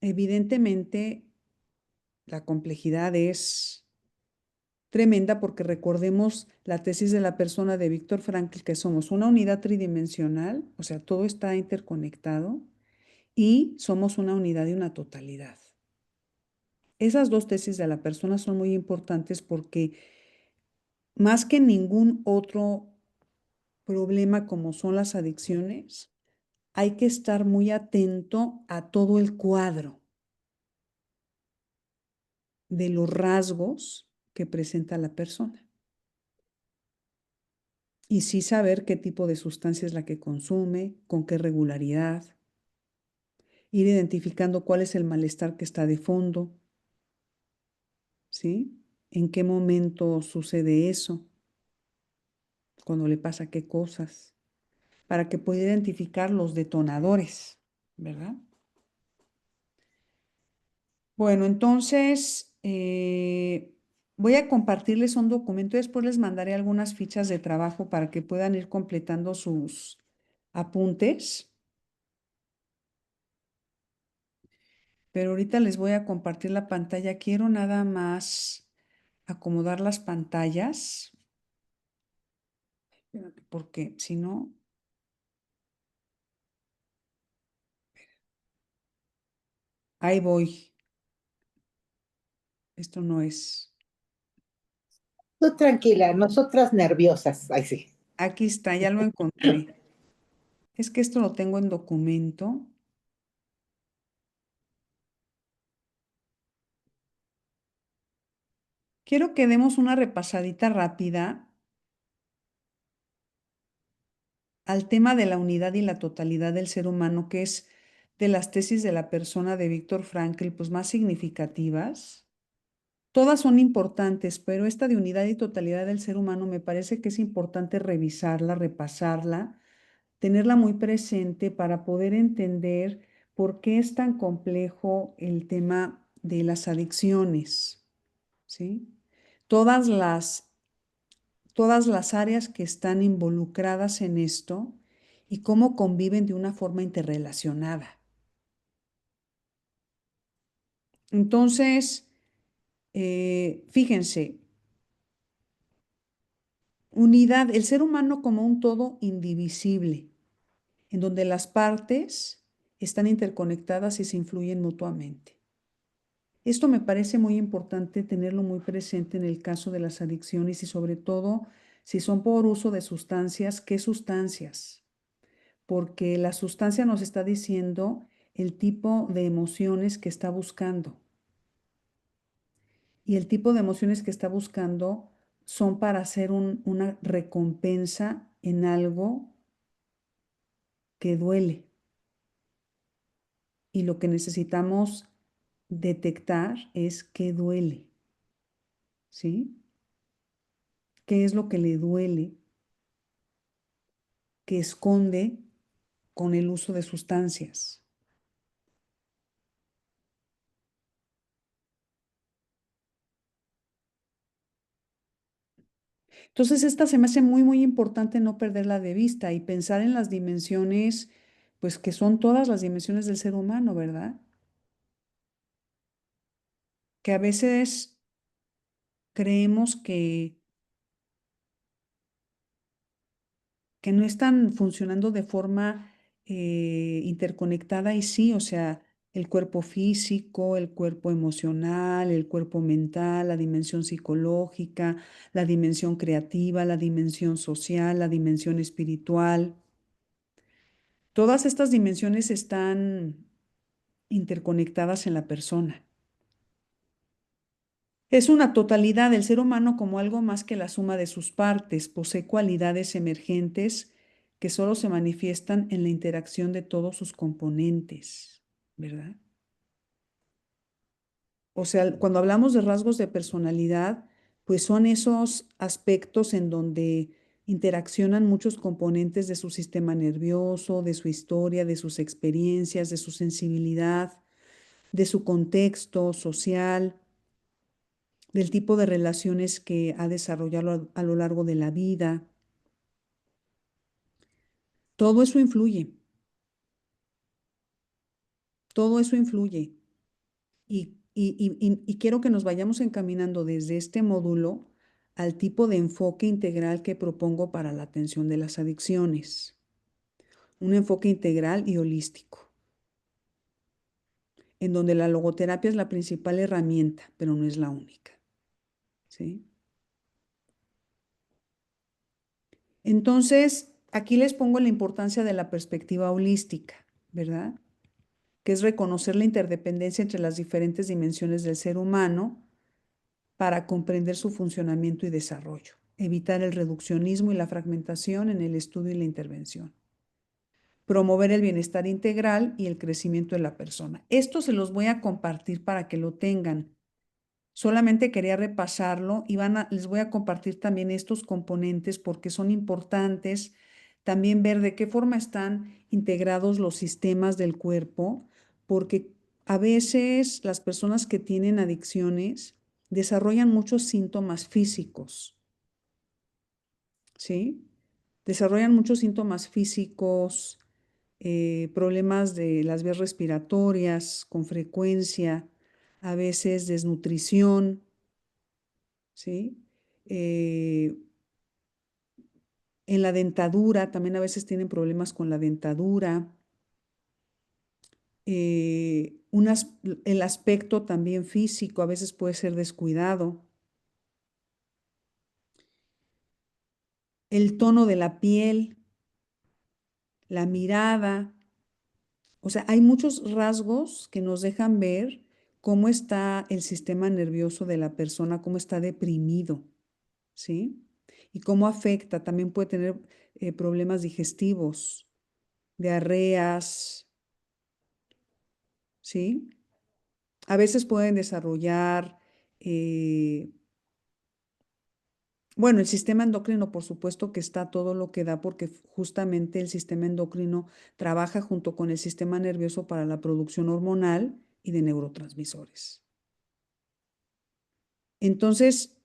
Evidentemente, la complejidad es tremenda porque recordemos la tesis de la persona de Víctor Frankl, que somos una unidad tridimensional, o sea, todo está interconectado, y somos una unidad y una totalidad. Esas dos tesis de la persona son muy importantes porque más que ningún otro problema como son las adicciones, hay que estar muy atento a todo el cuadro de los rasgos que presenta la persona. Y sí saber qué tipo de sustancia es la que consume, con qué regularidad, ir identificando cuál es el malestar que está de fondo, ¿sí? ¿En qué momento sucede eso? Cuando le pasa qué cosas, para que pueda identificar los detonadores, ¿verdad? Bueno, entonces voy a compartirles un documento, después les mandaré algunas fichas de trabajo para que puedan ir completando sus apuntes. Pero ahorita les voy a compartir la pantalla. Quiero nada más acomodar las pantallas, porque si no, ahí voy. Esto no es. Tú tranquila, nosotras nerviosas. Ay, sí. Aquí está, ya lo encontré. Es que esto lo tengo en documento. Quiero que demos una repasadita rápida al tema de la unidad y la totalidad del ser humano, que es de las tesis de la persona de Víctor Frankl, pues más significativas. Todas son importantes, pero esta de unidad y totalidad del ser humano me parece que es importante revisarla, repasarla, tenerla muy presente para poder entender por qué es tan complejo el tema de las adicciones. ¿sí? Todas las, todas las áreas que están involucradas en esto y cómo conviven de una forma interrelacionada. Entonces, fíjense, unidad, el ser humano como un todo indivisible, en donde las partes están interconectadas y se influyen mutuamente. Esto me parece muy importante tenerlo muy presente en el caso de las adicciones y sobre todo si son por uso de sustancias, ¿qué sustancias? Porque la sustancia nos está diciendo el tipo de emociones que está buscando. Y el tipo de emociones que está buscando son para hacer una recompensa en algo que duele. Y lo que necesitamos detectar es qué duele, ¿sí? ¿Qué es lo que le duele, que esconde con el uso de sustancias? Entonces, esta se me hace muy, muy importante no perderla de vista y pensar en las dimensiones, pues que son todas las dimensiones del ser humano, ¿verdad? Que a veces creemos que no están funcionando de forma interconectada y sí, o sea, el cuerpo físico, el cuerpo emocional, el cuerpo mental, la dimensión psicológica, la dimensión creativa, la dimensión social, la dimensión espiritual. Todas estas dimensiones están interconectadas en la persona. Es una totalidad del ser humano como algo más que la suma de sus partes. Posee cualidades emergentes que solo se manifiestan en la interacción de todos sus componentes, ¿verdad? O sea, cuando hablamos de rasgos de personalidad, pues son esos aspectos en donde interaccionan muchos componentes de su sistema nervioso, de su historia, de sus experiencias, de su sensibilidad, de su contexto social, del tipo de relaciones que ha desarrollado a lo largo de la vida. Todo eso influye, todo eso influye. Y quiero que nos vayamos encaminando desde este módulo al tipo de enfoque integral que propongo para la atención de las adicciones. Un enfoque integral y holístico, en donde la logoterapia es la principal herramienta, pero no es la única. ¿Sí? Entonces, aquí les pongo la importancia de la perspectiva holística, ¿verdad? Que es reconocer la interdependencia entre las diferentes dimensiones del ser humano para comprender su funcionamiento y desarrollo, evitar el reduccionismo y la fragmentación en el estudio y la intervención, promover el bienestar integral y el crecimiento de la persona. Esto se los voy a compartir para que lo tengan. Solamente quería repasarlo y les voy a compartir también estos componentes porque son importantes también ver de qué forma están integrados los sistemas del cuerpo, porque a veces las personas que tienen adicciones desarrollan muchos síntomas físicos, ¿sí? Desarrollan muchos síntomas físicos, problemas de las vías respiratorias con frecuencia, a veces desnutrición, ¿sí? En la dentadura, también a veces tienen problemas con la dentadura. El aspecto también físico a veces puede ser descuidado. El tono de la piel, la mirada. O sea, hay muchos rasgos que nos dejan ver cómo está el sistema nervioso de la persona, cómo está deprimido, ¿sí? Y cómo afecta. También puede tener problemas digestivos, diarreas, ¿sí? A veces pueden desarrollar, bueno, el sistema endocrino, por supuesto que está todo lo que da porque justamente el sistema endocrino trabaja junto con el sistema nervioso para la producción hormonal y de neurotransmisores. Entonces,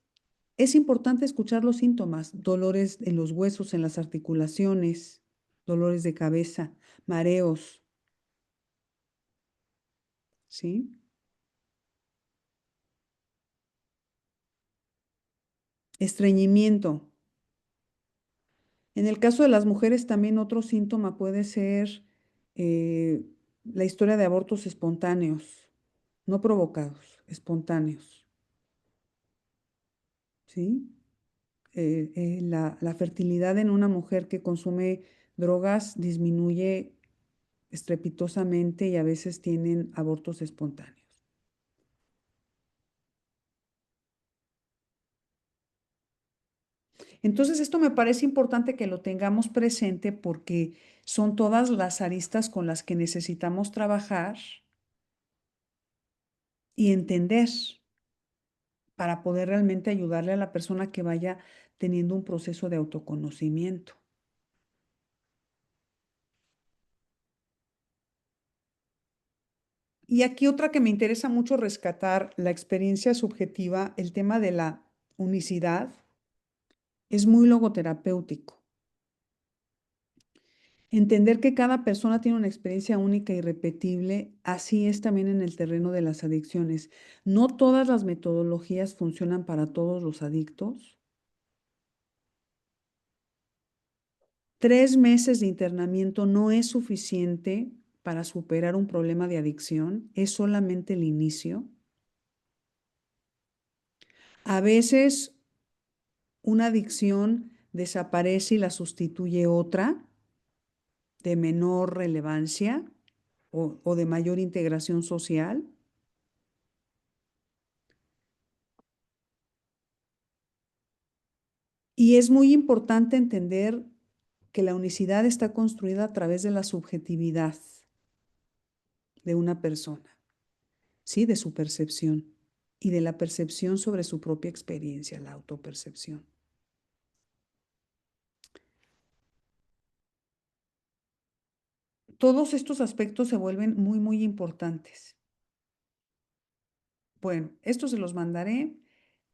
es importante escuchar los síntomas, dolores en los huesos, en las articulaciones, dolores de cabeza, mareos, ¿sí? Estreñimiento. En el caso de las mujeres, también otro síntoma puede ser eh, la historia de abortos espontáneos, no provocados, espontáneos, ¿sí? La fertilidad en una mujer que consume drogas disminuye estrepitosamente y a veces tienen abortos espontáneos. Entonces, esto me parece importante que lo tengamos presente porque son todas las aristas con las que necesitamos trabajar y entender para poder realmente ayudarle a la persona que vaya teniendo un proceso de autoconocimiento. Y aquí otra que me interesa mucho rescatar, la experiencia subjetiva, el tema de la unicidad, es muy logoterapéutico. Entender que cada persona tiene una experiencia única y repetible, así es también en el terreno de las adicciones. No todas las metodologías funcionan para todos los adictos. 3 meses de internamiento no es suficiente para superar un problema de adicción, es solamente el inicio. A veces una adicción desaparece y la sustituye otra de menor relevancia o de mayor integración social. Y es muy importante entender que la unicidad está construida a través de la subjetividad de una persona, ¿sí? De su percepción y de la percepción sobre su propia experiencia, la autopercepción. Todos estos aspectos se vuelven muy, muy importantes. Bueno, esto se los mandaré,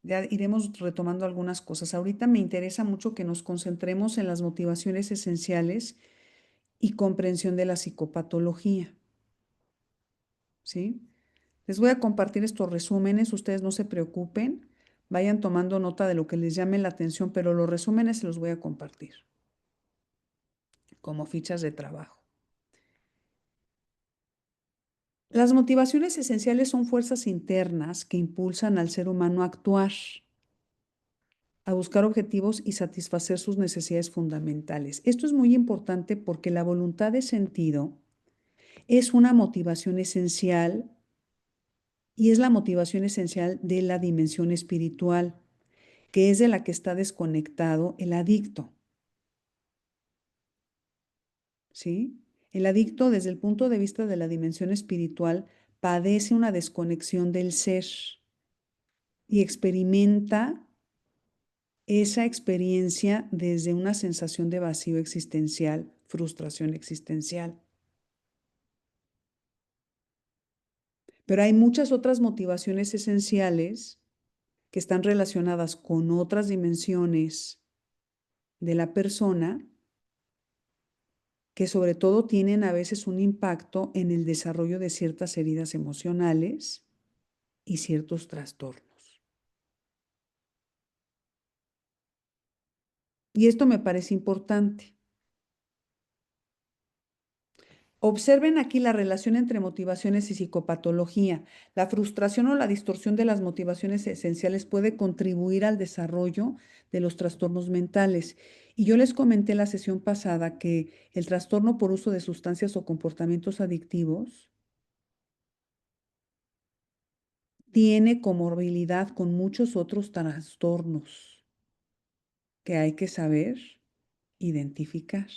ya iremos retomando algunas cosas. Ahorita me interesa mucho que nos concentremos en las motivaciones esenciales y comprensión de la psicopatología, ¿sí? Les voy a compartir estos resúmenes, ustedes no se preocupen, vayan tomando nota de lo que les llame la atención, pero los resúmenes se los voy a compartir como fichas de trabajo. Las motivaciones esenciales son fuerzas internas que impulsan al ser humano a actuar, a buscar objetivos y satisfacer sus necesidades fundamentales. Esto es muy importante porque la voluntad de sentido es una motivación esencial y es la motivación esencial de la dimensión espiritual, que es de la que está desconectado el adicto. ¿Sí? El adicto, desde el punto de vista de la dimensión espiritual, padece una desconexión del ser y experimenta esa experiencia desde una sensación de vacío existencial, frustración existencial. Pero hay muchas otras motivaciones esenciales que están relacionadas con otras dimensiones de la persona que sobre todo tienen a veces un impacto en el desarrollo de ciertas heridas emocionales y ciertos trastornos. Y esto me parece importante. Observen aquí la relación entre motivaciones y psicopatología. La frustración o la distorsión de las motivaciones esenciales puede contribuir al desarrollo de los trastornos mentales. Y yo les comenté la sesión pasada que el trastorno por uso de sustancias o comportamientos adictivos tiene comorbilidad con muchos otros trastornos que hay que saber identificar.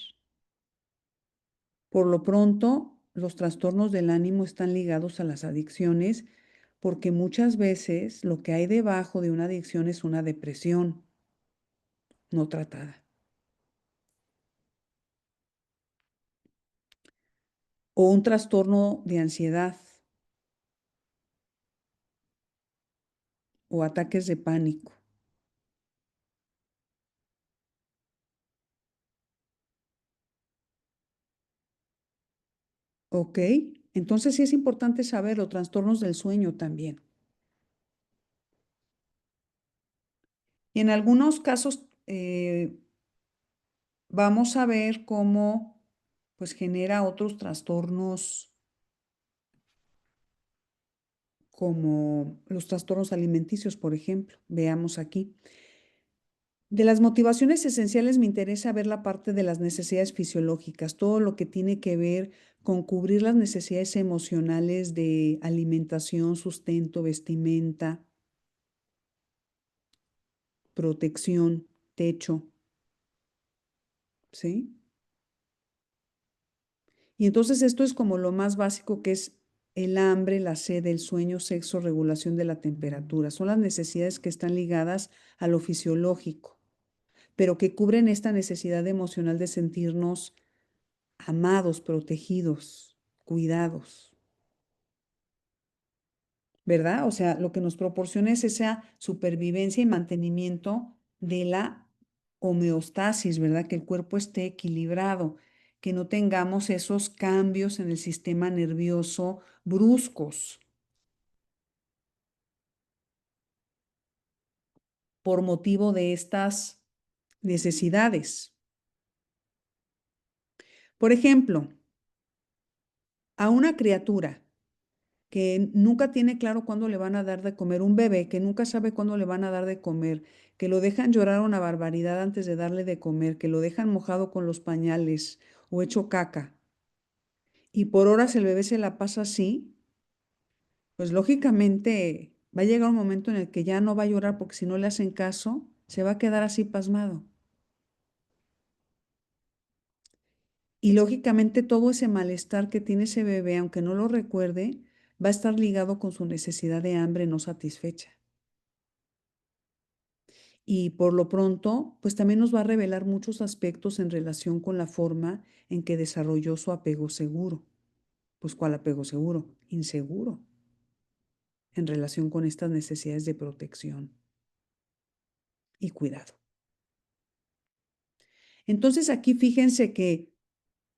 Por lo pronto, los trastornos del ánimo están ligados a las adicciones porque muchas veces lo que hay debajo de una adicción es una depresión no tratada o un trastorno de ansiedad o ataques de pánico. ¿Ok? Entonces sí es importante saber los trastornos del sueño también. Y en algunos casos vamos a ver cómo pues genera otros trastornos como los trastornos alimenticios, por ejemplo. Veamos aquí. De las motivaciones esenciales me interesa ver la parte de las necesidades fisiológicas, todo lo que tiene que ver con cubrir las necesidades emocionales de alimentación, sustento, vestimenta, protección, techo, ¿sí? Y entonces esto es como lo más básico que es el hambre, la sed, el sueño, sexo, regulación de la temperatura. Son las necesidades que están ligadas a lo fisiológico, pero que cubren esta necesidad emocional de sentirnos amados, protegidos, cuidados, ¿verdad? O sea, lo que nos proporciona es esa supervivencia y mantenimiento de la homeostasis, ¿verdad? Que el cuerpo esté equilibrado, que no tengamos esos cambios en el sistema nervioso bruscos por motivo de estas necesidades. Por ejemplo, a una criatura que nunca tiene claro cuándo le van a dar de comer, un bebé que nunca sabe cuándo le van a dar de comer, que lo dejan llorar una barbaridad antes de darle de comer, que lo dejan mojado con los pañales o hecho caca, y por horas el bebé se la pasa así, pues lógicamente va a llegar un momento en el que ya no va a llorar porque si no le hacen caso, se va a quedar así pasmado. Y lógicamente todo ese malestar que tiene ese bebé, aunque no lo recuerde, va a estar ligado con su necesidad de hambre no satisfecha. Y por lo pronto, pues también nos va a revelar muchos aspectos en relación con la forma en que desarrolló su apego seguro. Pues ¿cuál apego seguro? Inseguro en relación con estas necesidades de protección y cuidado. Entonces aquí fíjense que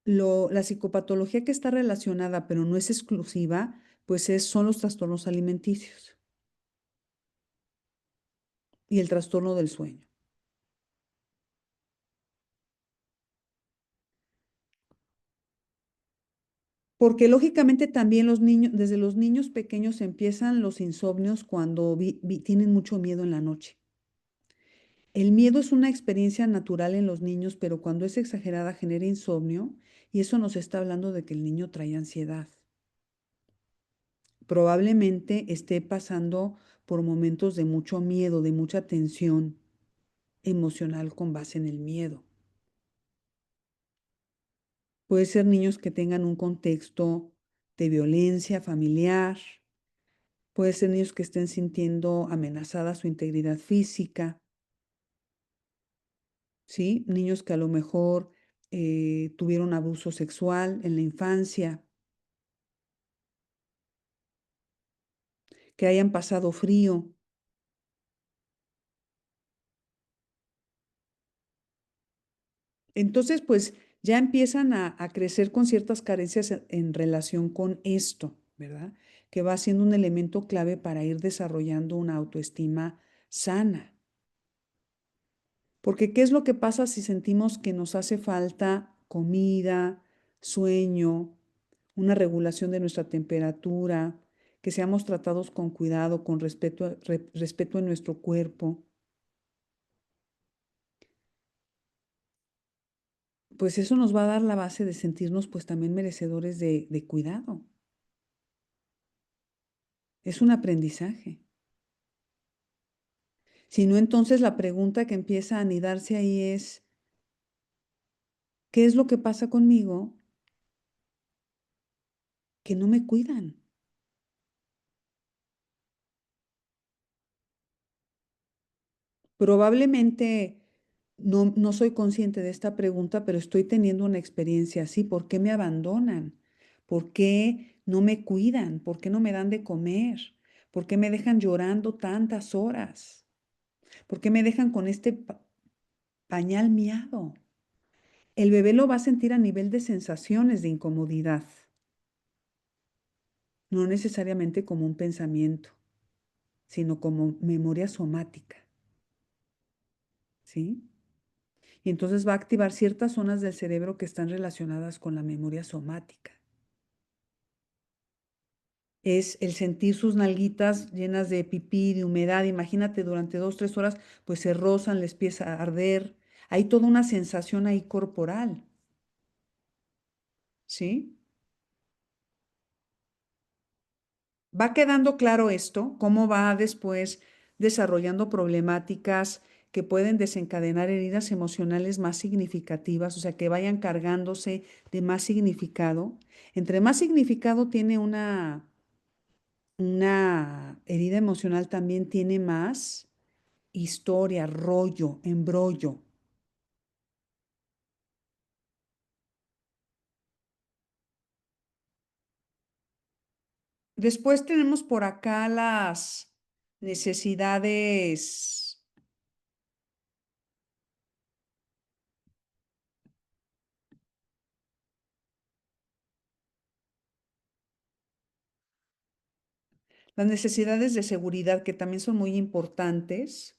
la psicopatología que está relacionada, pero no es exclusiva, pues son los trastornos alimenticios y el trastorno del sueño. Porque lógicamente también los niños, desde los niños pequeños empiezan los insomnios cuando tienen mucho miedo en la noche. El miedo es una experiencia natural en los niños, pero cuando es exagerada genera insomnio y eso nos está hablando de que el niño trae ansiedad. Probablemente esté pasando por momentos de mucho miedo, de mucha tensión emocional con base en el miedo. Puede ser niños que tengan un contexto de violencia familiar. Puede ser niños que estén sintiendo amenazada su integridad física, ¿sí? Niños que a lo mejor tuvieron abuso sexual en la infancia, que hayan pasado frío. Entonces, pues ya empiezan a crecer con ciertas carencias en relación con esto, ¿verdad? Que va siendo un elemento clave para ir desarrollando una autoestima sana. Porque ¿qué es lo que pasa si sentimos que nos hace falta comida, sueño, una regulación de nuestra temperatura, que seamos tratados con cuidado, con respeto en nuestro cuerpo? Pues eso nos va a dar la base de sentirnos pues también merecedores de cuidado. Es un aprendizaje. Si no, entonces la pregunta que empieza a anidarse ahí es, ¿qué es lo que pasa conmigo que no me cuidan? Probablemente no soy consciente de esta pregunta, pero estoy teniendo una experiencia así. ¿Por qué me abandonan? ¿Por qué no me cuidan? ¿Por qué no me dan de comer? ¿Por qué me dejan llorando tantas horas? ¿Por qué me dejan con este pañal miado? El bebé lo va a sentir a nivel de sensaciones de incomodidad, no necesariamente como un pensamiento, sino como memoria somática, ¿sí? Y entonces va a activar ciertas zonas del cerebro que están relacionadas con la memoria somática. Es el sentir sus nalguitas llenas de pipí, de humedad. Imagínate, durante 2, 3 horas, pues se rozan, les empieza a arder. Hay toda una sensación ahí corporal, ¿sí? ¿Va quedando claro esto? ¿Cómo va después desarrollando problemáticas que pueden desencadenar heridas emocionales más significativas, o sea, que vayan cargándose de más significado? Entre más significado tiene una herida emocional, también tiene más historia, rollo, embrollo. Después tenemos por acá necesidades, las necesidades de seguridad, que también son muy importantes,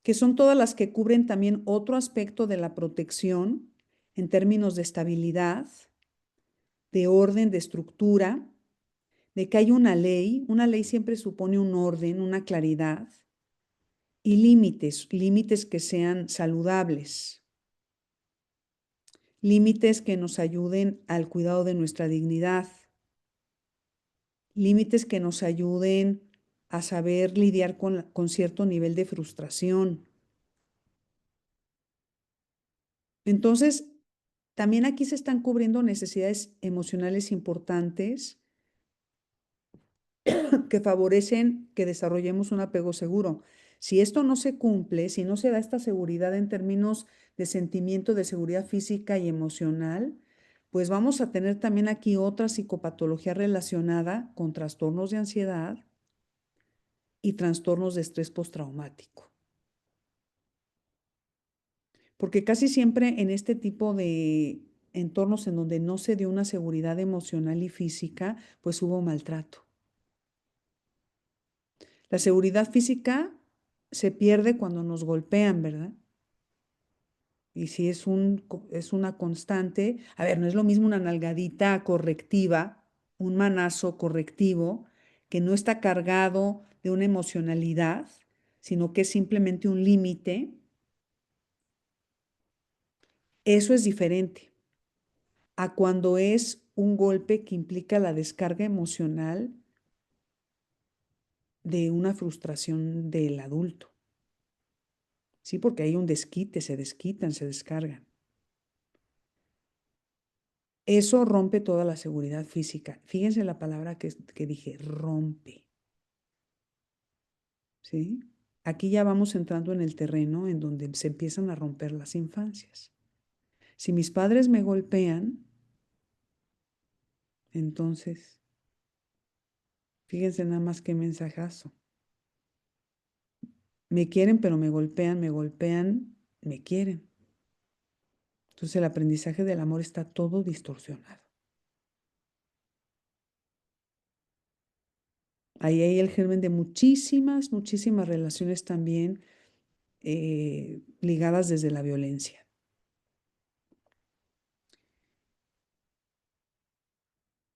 que son todas las que cubren también otro aspecto de la protección en términos de estabilidad, de orden, de estructura, de que hay una ley siempre supone un orden, una claridad y límites, límites que sean saludables, límites que nos ayuden al cuidado de nuestra dignidad, límites que nos ayuden a saber lidiar con cierto nivel de frustración. Entonces, también aquí se están cubriendo necesidades emocionales importantes que favorecen que desarrollemos un apego seguro. Si esto no se cumple, si no se da esta seguridad en términos de sentimiento de seguridad física y emocional, pues vamos a tener también aquí otra psicopatología relacionada con trastornos de ansiedad y trastornos de estrés postraumático. Porque casi siempre en este tipo de entornos en donde no se dio una seguridad emocional y física, pues hubo maltrato. La seguridad física se pierde cuando nos golpean, ¿verdad? Y si es una constante, a ver, no es lo mismo una nalgadita correctiva, un manazo correctivo, que no está cargado de una emocionalidad, sino que es simplemente un límite. Eso es diferente a cuando es un golpe que implica la descarga emocional de una frustración del adulto. Sí, porque hay un desquite, se desquitan, se descargan. Eso rompe toda la seguridad física. Fíjense la palabra que dije, rompe. ¿Sí? Aquí ya vamos entrando en el terreno en donde se empiezan a romper las infancias. Si mis padres me golpean, entonces, fíjense nada más qué mensajazo. Me quieren, pero me golpean, me quieren. Entonces el aprendizaje del amor está todo distorsionado. Ahí hay el germen de muchísimas, muchísimas relaciones también ligadas desde la violencia.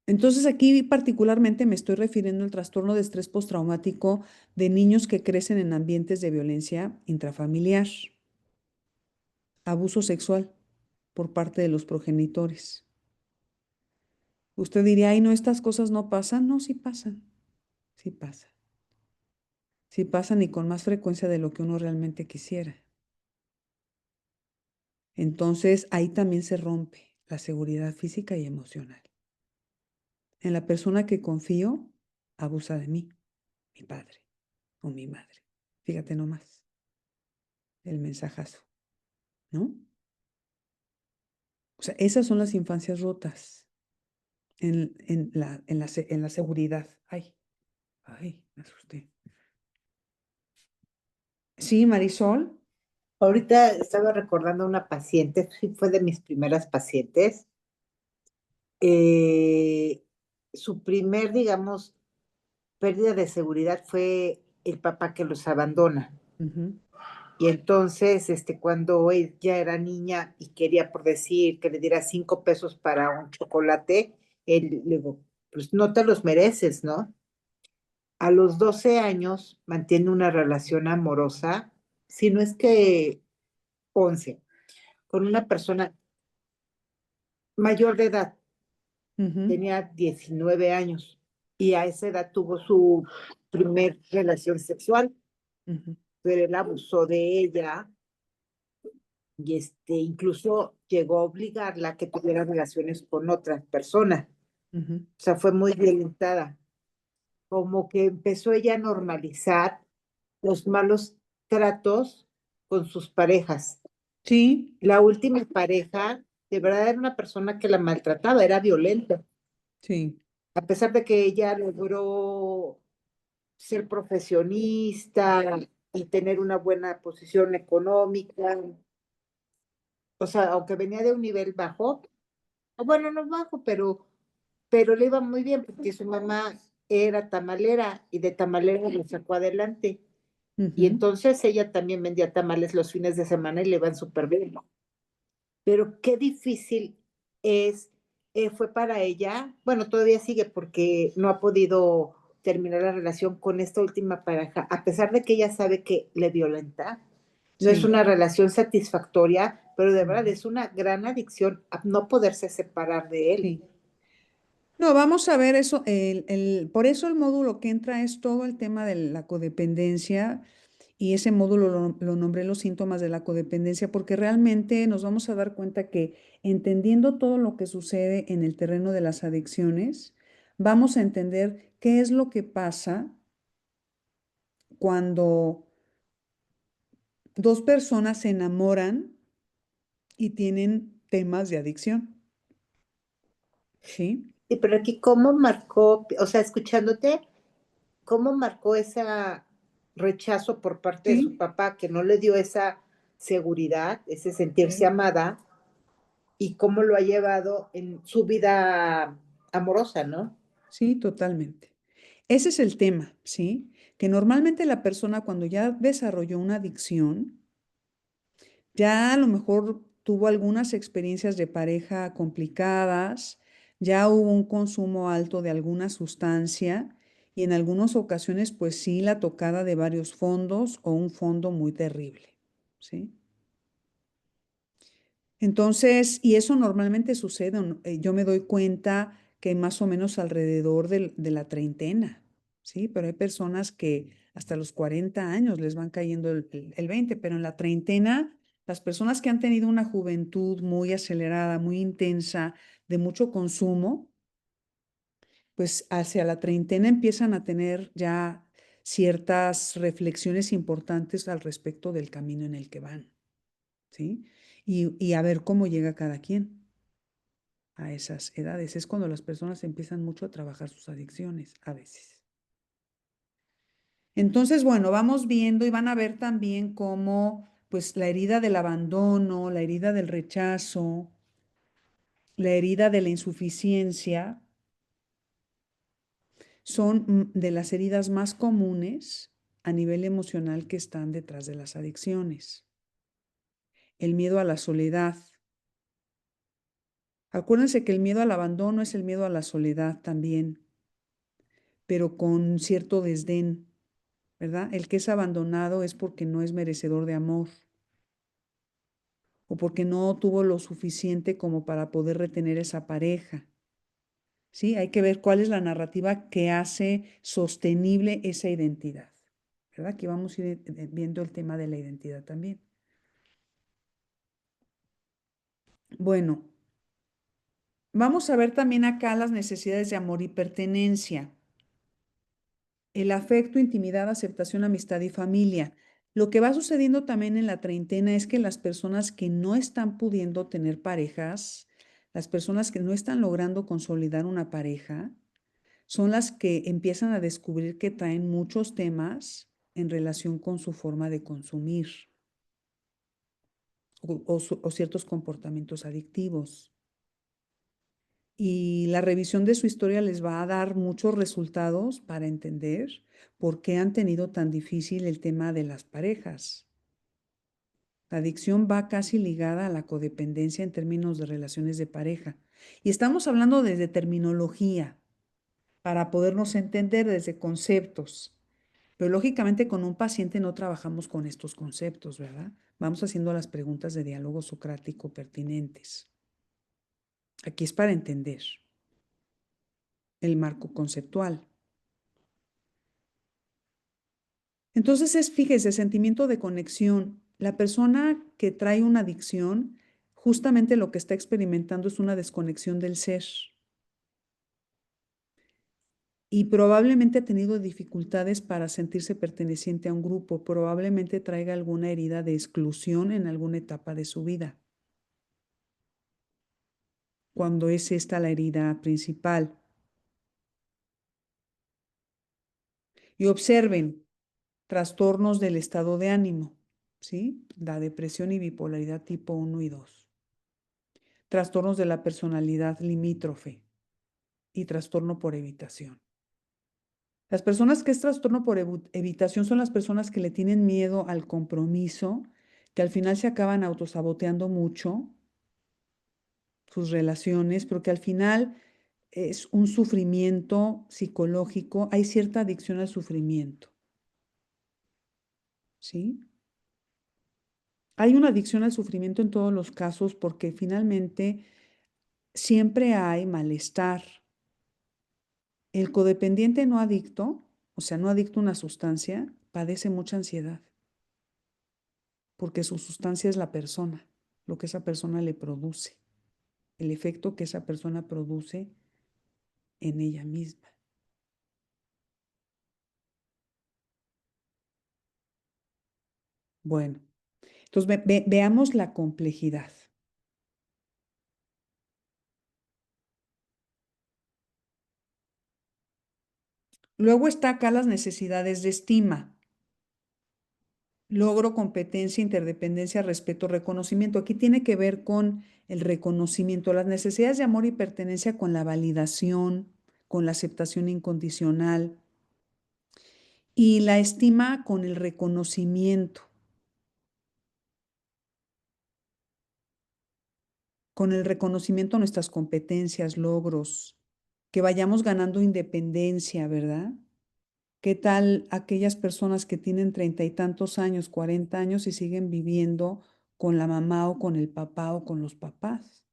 Entonces aquí particularmente me estoy refiriendo al trastorno de estrés postraumático de niños que crecen en ambientes de violencia intrafamiliar, abuso sexual por parte de los progenitores. Usted diría, ay, no, estas cosas no pasan. No, sí pasan, sí pasan. Sí pasan y con más frecuencia de lo que uno realmente quisiera. Entonces ahí también se rompe la seguridad física y emocional. En la persona que confío, abusa de mí, mi padre o mi madre. Fíjate nomás, el mensajazo, ¿no? O sea, esas son las infancias rotas en la seguridad. Ay, Ay, me asusté. Sí, Marisol. Ahorita estaba recordando a una paciente, sí fue de mis primeras pacientes. eh, Su primer, digamos, pérdida de seguridad fue el papá que los abandona. Ujú, Y entonces, cuando ella era niña y quería, por decir, que le diera 5 pesos para un chocolate, él le digo, pues no te los mereces, ¿no? A los 12 años mantiene una relación amorosa, si no es que 11, con una persona mayor de edad, ujú, tenía 19 años y a esa edad tuvo su primer relación sexual, ujú, pero él abusó de ella y incluso llegó a obligarla a que tuviera relaciones con otra persona. ujú. O sea, fue muy violentada. Como que empezó ella a normalizar los malos tratos con sus parejas. Sí, La última pareja, de verdad, era una persona que la maltrataba, era violenta. sí, A pesar de que ella logró ser profesionista y tener una buena posición económica, o sea, aunque venía de un nivel bajo, o bueno, no bajo, pero le iba muy bien porque su mamá era tamalera y de tamalera lo sacó adelante. Y ujú, entonces ella también vendía tamales los fines de semana y le iban súper bien. Pero qué difícil es, fue para ella, bueno, todavía sigue porque no ha podido terminar la relación con esta última pareja, a pesar de que ella sabe que le violenta. No es sí. una relación satisfactoria, pero de verdad Ujú, es una gran adicción a no poderse separar de él. sí. No, vamos a ver eso. Por eso el módulo que entra es todo el tema de la codependencia y ese módulo lo nombré los síntomas de la codependencia porque realmente nos vamos a dar cuenta que entendiendo todo lo que sucede en el terreno de las adicciones, vamos a entender qué es lo que pasa cuando dos personas se enamoran y tienen temas de adicción, ¿sí? Sí, pero aquí, ¿cómo marcó, o sea, escuchándote, cómo marcó ese rechazo por parte de su Sí, papá que no le dio esa seguridad, ese sentirse sí, amada, y cómo lo ha llevado en su vida amorosa, ¿no? sí, totalmente. Ese es el tema, ¿sí? Que normalmente la persona cuando ya desarrolló una adicción, ya a lo mejor tuvo algunas experiencias de pareja complicadas, ya hubo un consumo alto de alguna sustancia y en algunas ocasiones pues sí la tocada de varios fondos o un fondo muy terrible, ¿sí? Entonces, y eso normalmente sucede, yo me doy cuenta que más o menos alrededor de la treintena, ¿sí? Pero hay personas que hasta los 40 años les van cayendo el 20, pero en la treintena, las personas que han tenido una juventud muy acelerada, muy intensa, de mucho consumo, pues hacia la treintena empiezan a tener ya ciertas reflexiones importantes al respecto del camino en el que van, ¿sí? Y a ver cómo llega cada quien a esas edades. Es cuando las personas empiezan mucho a trabajar sus adicciones, a veces. Entonces, bueno, vamos viendo y van a ver también cómo, pues, la herida del abandono, la herida del rechazo, la herida de la insuficiencia, son de las heridas más comunes a nivel emocional que están detrás de las adicciones. El miedo a la soledad. Acuérdense que el miedo al abandono es el miedo a la soledad también, pero con cierto desdén, ¿verdad? El que es abandonado es porque no es merecedor de amor o porque no tuvo lo suficiente como para poder retener esa pareja. ¿Sí? Hay que ver cuál es la narrativa que hace sostenible esa identidad, ¿verdad? Aquí vamos a ir viendo el tema de la identidad también. Bueno, vamos a ver también acá las necesidades de amor y pertenencia. El afecto, intimidad, aceptación, amistad y familia. Lo que va sucediendo también en la treintena es que las personas que no están pudiendo tener parejas, las personas que no están logrando consolidar una pareja, son las que empiezan a descubrir que traen muchos temas en relación con su forma de consumir o ciertos comportamientos adictivos. Y la revisión de su historia les va a dar muchos resultados para entender por qué han tenido tan difícil el tema de las parejas. La adicción va casi ligada a la codependencia en términos de relaciones de pareja. Y estamos hablando desde terminología, para podernos entender desde conceptos. Pero lógicamente con un paciente no trabajamos con estos conceptos, ¿verdad? Vamos haciendo las preguntas de diálogo socrático pertinentes. Aquí es para entender el marco conceptual. Entonces fíjese, sentimiento de conexión. La persona que trae una adicción, justamente lo que está experimentando es una desconexión del ser. Y probablemente ha tenido dificultades para sentirse perteneciente a un grupo, probablemente traiga alguna herida de exclusión en alguna etapa de su vida, cuando es esta la herida principal. Y observen trastornos del estado de ánimo, ¿sí? La depresión y bipolaridad tipo 1 y 2. Trastornos de la personalidad limítrofe y trastorno por evitación. Las personas que es trastorno por evitación son las personas que le tienen miedo al compromiso, que al final se acaban autosaboteando mucho sus relaciones, porque al final es un sufrimiento psicológico, hay cierta adicción al sufrimiento, ¿sí? Hay una adicción al sufrimiento en todos los casos porque finalmente siempre hay malestar. El codependiente no adicto, o sea, no adicto a una sustancia, padece mucha ansiedad, porque su sustancia es la persona, lo que esa persona le produce, el efecto que esa persona produce en ella misma. Bueno, entonces veamos la complejidad. Luego está acá las necesidades de estima. Logro, competencia, interdependencia, respeto, reconocimiento. Aquí tiene que ver con el reconocimiento, las necesidades de amor y pertenencia con la validación, con la aceptación incondicional y la estima con el reconocimiento, a nuestras competencias, logros, que vayamos ganando independencia, ¿verdad? ¿Qué tal aquellas personas que tienen 30 y tantos años, 40 años y siguen viviendo con la mamá o con el papá o con los papás?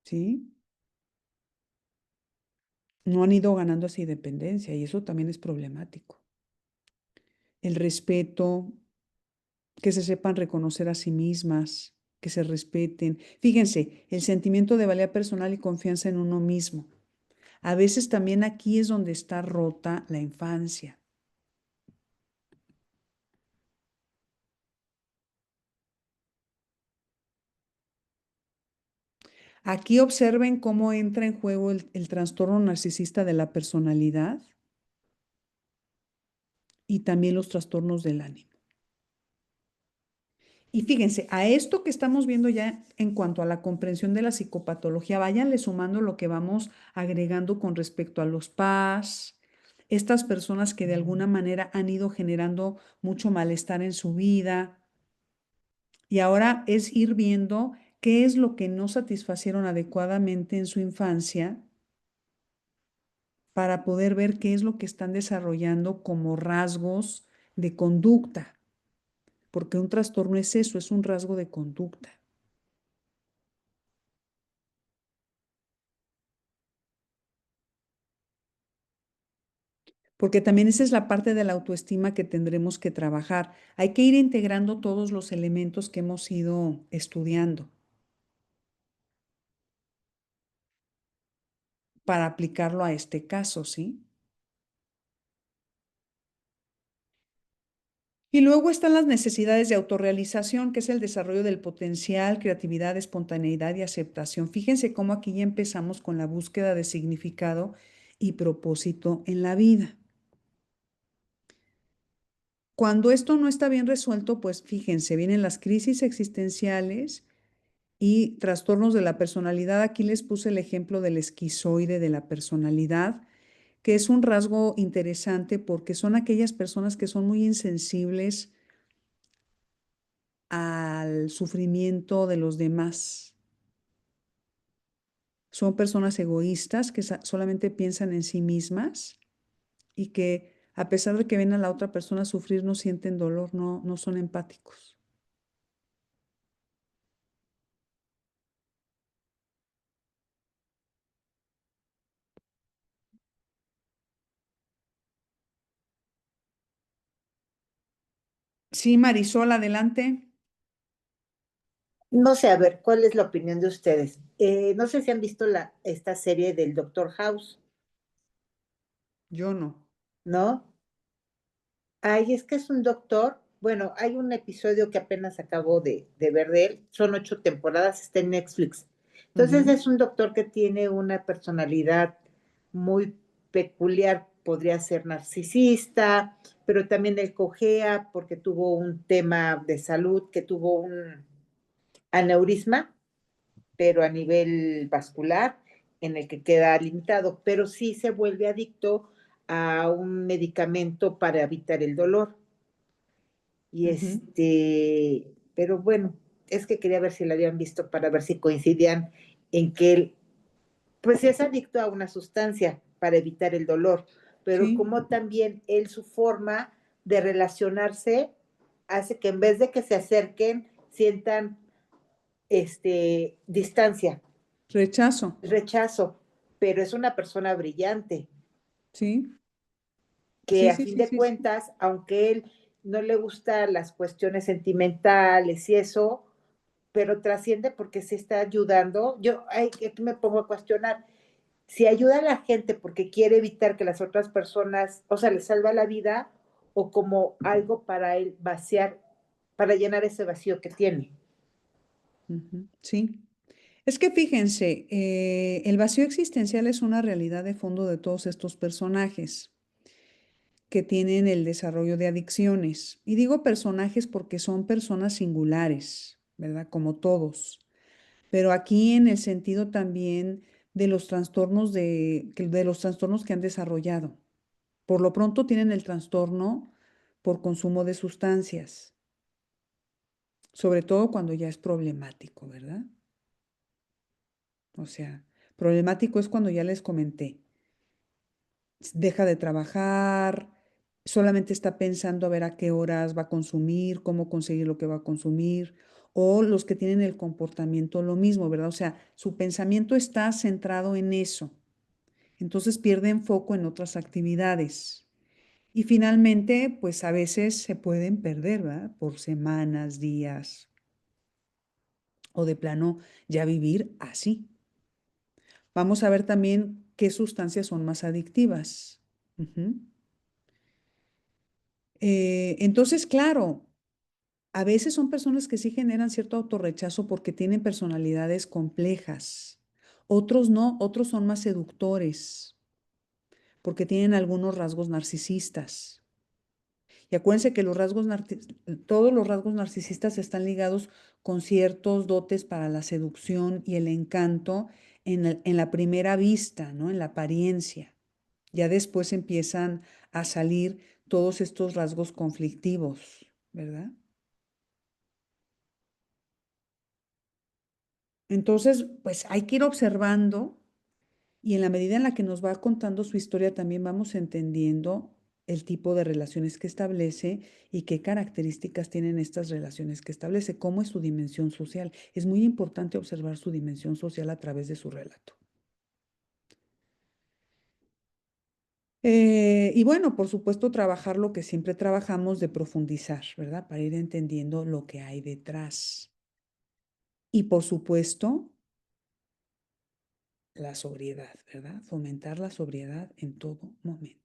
¿Sí? No han ido ganando esa independencia y eso también es problemático. El respeto, que se sepan reconocer a sí mismas, que se respeten. Fíjense, el sentimiento de valía personal y confianza en uno mismo. A veces también aquí es donde está rota la infancia. Aquí observen cómo entra en juego el trastorno narcisista de la personalidad y también los trastornos del ánimo. Y fíjense, a esto que estamos viendo ya en cuanto a la comprensión de la psicopatología, váyanle sumando lo que vamos agregando con respecto a los PAS, estas personas que de alguna manera han ido generando mucho malestar en su vida. Y ahora es ir viendo qué es lo que no satisfacieron adecuadamente en su infancia para poder ver qué es lo que están desarrollando como rasgos de conducta, porque un trastorno es eso, es un rasgo de conducta. Porque también esa es la parte de la autoestima que tendremos que trabajar. Hay que ir integrando todos los elementos que hemos ido estudiando para aplicarlo a este caso, ¿sí? Y luego están las necesidades de autorrealización, que es el desarrollo del potencial, creatividad, espontaneidad y aceptación. Fíjense cómo aquí ya empezamos con la búsqueda de significado y propósito en la vida. Cuando esto no está bien resuelto, pues fíjense, vienen las crisis existenciales y trastornos de la personalidad. Aquí les puse el ejemplo del esquizoide de la personalidad, que es un rasgo interesante porque son aquellas personas que son muy insensibles al sufrimiento de los demás. Son personas egoístas que solamente piensan en sí mismas y que a pesar de que ven a la otra persona sufrir, no sienten dolor, no son empáticos. Sí, Marisol, adelante. No sé, a ver, ¿cuál es la opinión de ustedes? No sé si han visto esta serie del Doctor House, Yo no. ¿no? Ay, es que es un doctor. Bueno, hay un episodio que apenas acabo de ver de él. Son 8 temporadas, está en Netflix. Entonces Ujú, es un doctor que tiene una personalidad muy peculiar. Podría ser narcisista, pero también él cojea porque tuvo un tema de salud, que tuvo un aneurisma, pero a nivel vascular, en el que queda limitado, pero sí se vuelve adicto a un medicamento para evitar el dolor. Y ujú. pero bueno, es que quería ver si la habían visto para ver si coincidían en que él, pues es adicto a una sustancia para evitar el dolor, pero Sí, como también él, su forma de relacionarse hace que en vez de que se acerquen, sientan distancia, rechazo. rechazo, pero es una persona brillante, Sí, que sí, a sí, fin sí, de sí, sí. cuentas, aunque él no le gustan las cuestiones sentimentales y eso, pero trasciende porque se está ayudando. Yo aquí me pongo a cuestionar, si ayuda a la gente porque quiere evitar que las otras personas, o sea, le salva la vida, o como algo para él vaciar, para llenar ese vacío que tiene. Ujú, sí. Es que fíjense, el vacío existencial es una realidad de fondo de todos estos personajes que tienen el desarrollo de adicciones. Y digo personajes porque son personas singulares, ¿verdad? Como todos. Pero aquí en el sentido también de los trastornos de los trastornos que han desarrollado. Por lo pronto tienen el trastorno por consumo de sustancias, sobre todo cuando ya es problemático, ¿verdad? O sea, problemático es cuando ya les comenté, deja de trabajar, solamente está pensando a ver a qué horas va a consumir, cómo conseguir lo que va a consumir, o los que tienen el comportamiento lo mismo, ¿verdad? O sea, su pensamiento está centrado en eso, entonces pierden foco en otras actividades. Y finalmente, pues a veces se pueden perder, ¿verdad? Por semanas, días, o de plano ya vivir así. Vamos a ver también qué sustancias son más adictivas. Ujú. Entonces, claro, a veces son personas que sí generan cierto autorrechazo porque tienen personalidades complejas. Otros no, otros son más seductores porque tienen algunos rasgos narcisistas. Y acuérdense que todos los rasgos narcisistas están ligados con ciertos dotes para la seducción y el encanto en la primera vista, ¿no? En la apariencia. Ya después empiezan a salir todos estos rasgos conflictivos, ¿verdad? Entonces, pues hay que ir observando y en la medida en la que nos va contando su historia, también vamos entendiendo el tipo de relaciones que establece y qué características tienen estas relaciones que establece, cómo es su dimensión social. Es muy importante observar su dimensión social a través de su relato. Y bueno, por supuesto, trabajar lo que siempre trabajamos de profundizar, ¿verdad? Para ir entendiendo lo que hay detrás. Y por supuesto, la sobriedad, ¿verdad? Fomentar la sobriedad en todo momento.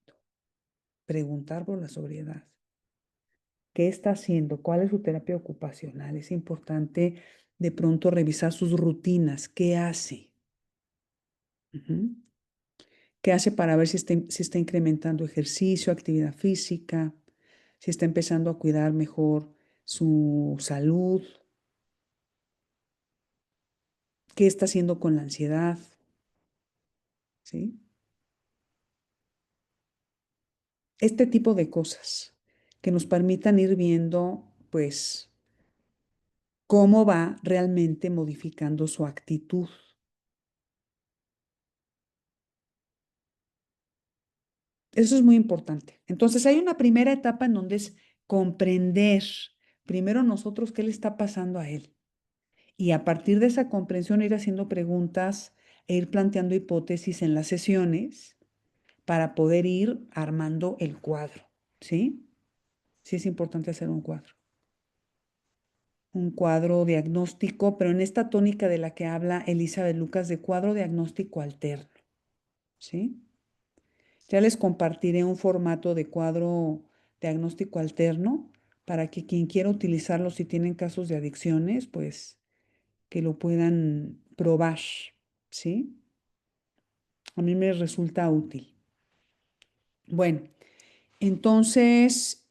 Preguntar por la sobriedad. ¿Qué está haciendo? ¿Cuál es su terapia ocupacional? Es importante de pronto revisar sus rutinas. ¿Qué hace? Ujú. ¿Qué hace para ver si está incrementando ejercicio, actividad física, si está empezando a cuidar mejor su salud? ¿Qué está haciendo con la ansiedad? ¿Sí? Este tipo de cosas que nos permitan ir viendo, pues, cómo va realmente modificando su actitud. Eso es muy importante. Entonces, hay una primera etapa en donde es comprender primero nosotros qué le está pasando a él. Y a partir de esa comprensión ir haciendo preguntas e ir planteando hipótesis en las sesiones para poder ir armando el cuadro, ¿sí? Sí es importante hacer un cuadro. Un cuadro diagnóstico, pero en esta tónica de la que habla Elizabeth Lucas de cuadro diagnóstico alterno, ¿sí? Ya les compartiré un formato de cuadro diagnóstico alterno para que quien quiera utilizarlo si tienen casos de adicciones, pues que lo puedan probar, ¿sí? A mí me resulta útil. Bueno, entonces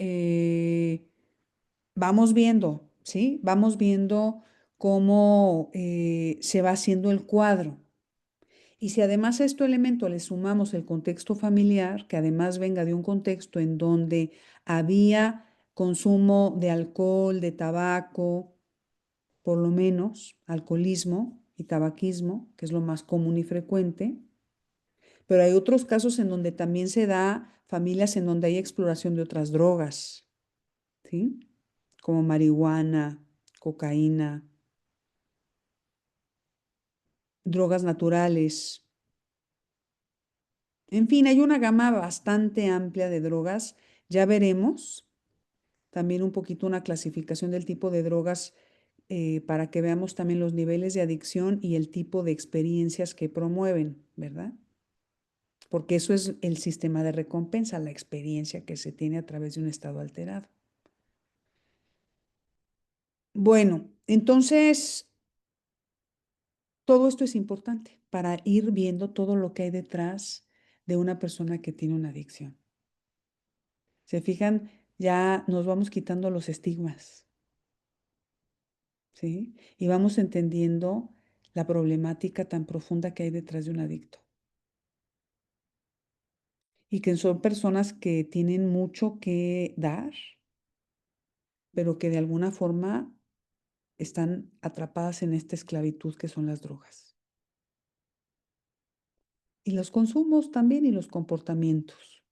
vamos viendo, ¿sí? Vamos viendo cómo se va haciendo el cuadro. Y si además a este elemento le sumamos el contexto familiar, que además venga de un contexto en donde había consumo de alcohol, de tabaco, por lo menos alcoholismo y tabaquismo, que es lo más común y frecuente, pero hay otros casos en donde también se da familias en donde hay exploración de otras drogas, ¿sí? Como marihuana, cocaína, drogas naturales. En fin, hay una gama bastante amplia de drogas. Ya veremos también un poquito una clasificación del tipo de drogas para que veamos también los niveles de adicción y el tipo de experiencias que promueven, ¿verdad? Porque eso es el sistema de recompensa, la experiencia que se tiene a través de un estado alterado. Bueno, entonces, todo esto es importante para ir viendo todo lo que hay detrás de una persona que tiene una adicción. Se fijan, ya nos vamos quitando los estigmas, ¿sí? Y vamos entendiendo la problemática tan profunda que hay detrás de un adicto. Y que son personas que tienen mucho que dar, pero que de alguna forma están atrapadas en esta esclavitud que son las drogas. Y los consumos también y los comportamientos,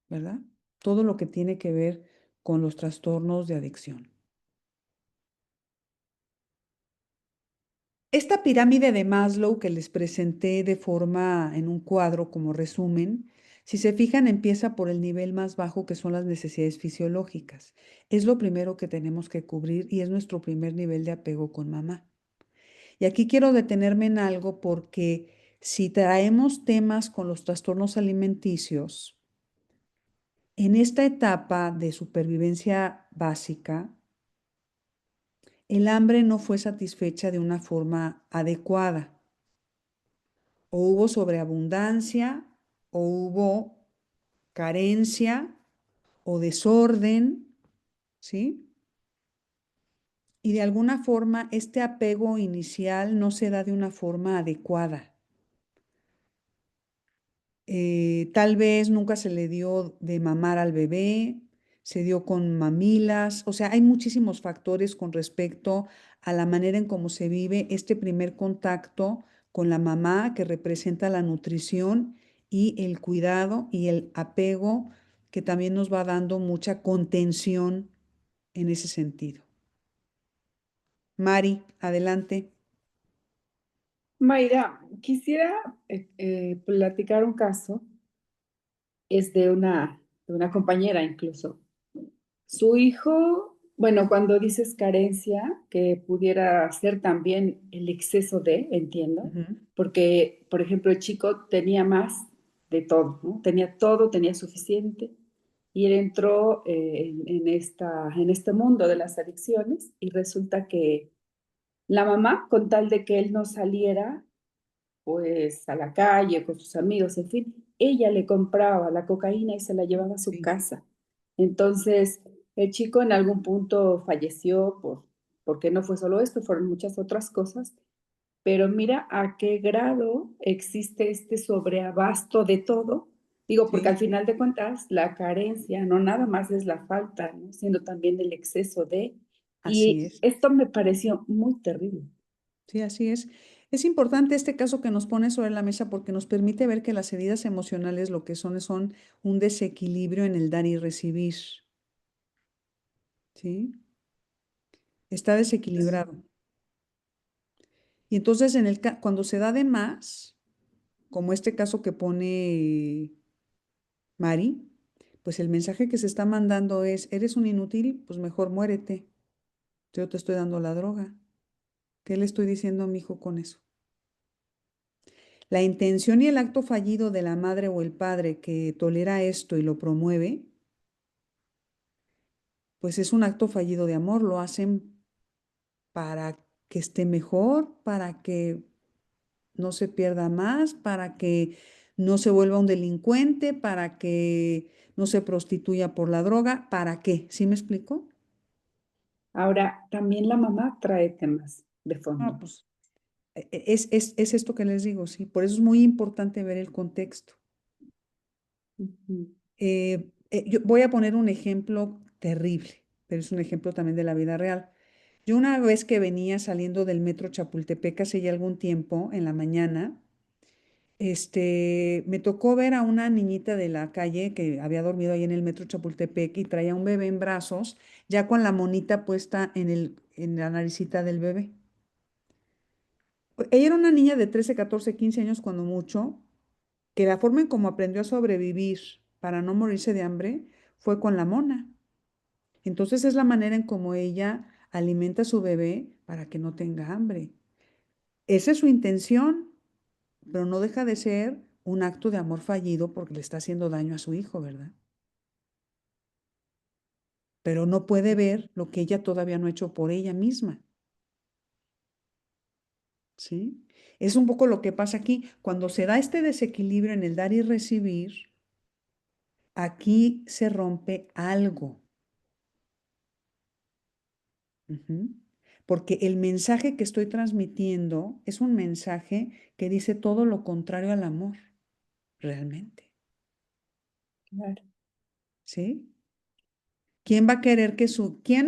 ¿verdad? Todo lo que tiene que ver con los trastornos de adicción. Esta pirámide de Maslow que les presenté de forma en un cuadro como resumen, si se fijan, empieza por el nivel más bajo que son las necesidades fisiológicas. Es lo primero que tenemos que cubrir y es nuestro primer nivel de apego con mamá. Y aquí quiero detenerme en algo porque si traemos temas con los trastornos alimenticios, en esta etapa de supervivencia básica, el hambre no fue satisfecha de una forma adecuada. O hubo sobreabundancia, o hubo carencia, o desorden, ¿sí? Y de alguna forma este apego inicial no se da de una forma adecuada. Tal vez nunca se le dio de mamar al bebé, se dio con mamilas, o sea, hay muchísimos factores con respecto a la manera en cómo se vive este primer contacto con la mamá que representa la nutrición y el cuidado y el apego que también nos va dando mucha contención en ese sentido. Mari, adelante. Mayra, quisiera platicar un caso, es de una compañera incluso. Su hijo, bueno, cuando dices carencia, que pudiera ser también el exceso de, entiendo, Ujú, porque, por ejemplo, el chico tenía más de todo, ¿no? Tenía todo, tenía suficiente, y él entró en este mundo de las adicciones y resulta que la mamá, con tal de que él no saliera, pues a la calle con sus amigos, en fin, ella le compraba la cocaína y se la llevaba a su Sí. casa. Entonces, el chico en algún punto falleció porque no fue solo esto, fueron muchas otras cosas, pero mira a qué grado existe este sobreabasto de todo. Digo, porque al Sí, final de cuentas, la carencia no nada más es la falta, ¿no? Sino también el exceso de... así Y es. esto me pareció muy terrible. Sí, así es. Es importante este caso que nos pone sobre la mesa porque nos permite ver que las heridas emocionales lo que son un desequilibrio en el dar y recibir, ¿sí? Está desequilibrado. Y entonces cuando se da de más, como este caso que pone Mari, pues el mensaje que se está mandando es, eres un inútil, pues mejor muérete. Yo te estoy dando la droga. ¿Qué le estoy diciendo a mi hijo con eso? La intención y el acto fallido de la madre o el padre que tolera esto y lo promueve, pues es un acto fallido de amor. Lo hacen para que esté mejor, para que no se pierda más, para que no se vuelva un delincuente, para que no se prostituya por la droga. ¿Para qué? ¿Sí me explico? Ahora, también la mamá trae temas de Ah, fondo. pues es esto que les digo, sí. Por eso es muy importante ver el contexto. Ujú. Yo voy a poner un ejemplo terrible, pero es un ejemplo también de la vida real. Yo una vez que venía saliendo del metro Chapultepec hace ya algún tiempo, en la mañana, me tocó ver a una niñita de la calle que había dormido ahí en el metro Chapultepec y traía un bebé en brazos, ya con la monita puesta en la naricita del bebé. Ella era una niña de 13, 14, 15 años cuando mucho, que la forma en cómo aprendió a sobrevivir para no morirse de hambre fue con la mona. Entonces es la manera en cómo ella alimenta a su bebé para que no tenga hambre. Esa es su intención, pero no deja de ser un acto de amor fallido porque le está haciendo daño a su hijo, ¿verdad? Pero no puede ver lo que ella todavía no ha hecho por ella misma, ¿sí? Es un poco lo que pasa aquí. Cuando se da este desequilibrio en el dar y recibir, aquí se rompe algo. Ujú. Porque el mensaje que estoy transmitiendo es un mensaje que dice todo lo contrario al amor, realmente. Claro. ¿Sí? ¿Quién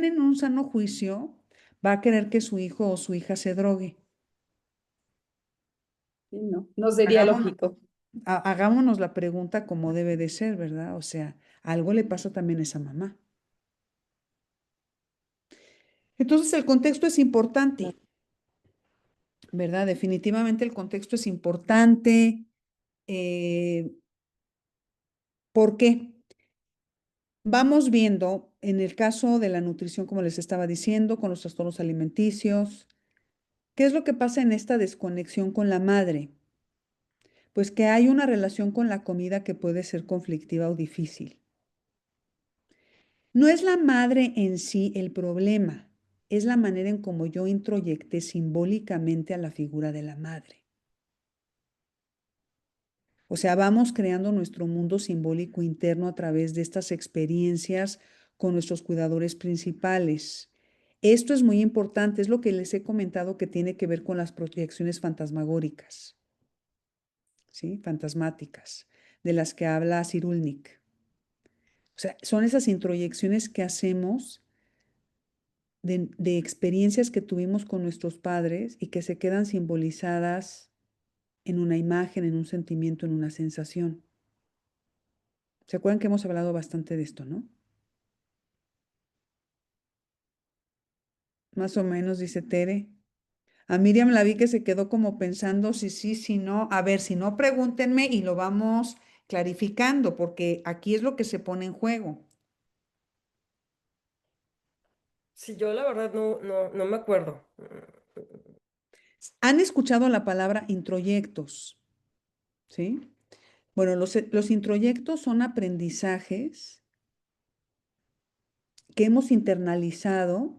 en un sano juicio va a querer que su hijo o su hija se drogue? Sí, no, no sería Hagámonos, lógico. hagámonos la pregunta como debe de ser, ¿verdad? O sea, algo le pasa también a esa mamá. Entonces, el contexto es importante, ¿verdad? Definitivamente el contexto es importante. eh, ¿Por qué? Vamos viendo en el caso de la nutrición, como les estaba diciendo, con los trastornos alimenticios, ¿qué es lo que pasa en esta desconexión con la madre? Pues que hay una relación con la comida que puede ser conflictiva o difícil. No es la madre en sí el problema, es la manera en cómo yo introyecté simbólicamente a la figura de la madre. O sea, vamos creando nuestro mundo simbólico interno a través de estas experiencias con nuestros cuidadores principales. Esto es muy importante, es lo que les he comentado que tiene que ver con las proyecciones fantasmagóricas, ¿sí? Fantasmáticas, de las que habla Cyrulnik. O sea, son esas introyecciones que hacemos de experiencias que tuvimos con nuestros padres y que se quedan simbolizadas en una imagen, en un sentimiento, en una sensación. ¿Se acuerdan que hemos hablado bastante de esto, no? Más o menos, dice Tere. A Miriam la vi que se quedó como pensando si sí, si no. A ver, si no, pregúntenme y lo vamos clarificando, porque aquí es lo que se pone en juego. Sí, yo la verdad no me acuerdo. ¿Han escuchado la palabra introyectos? ¿Sí? Bueno, los introyectos son aprendizajes que hemos internalizado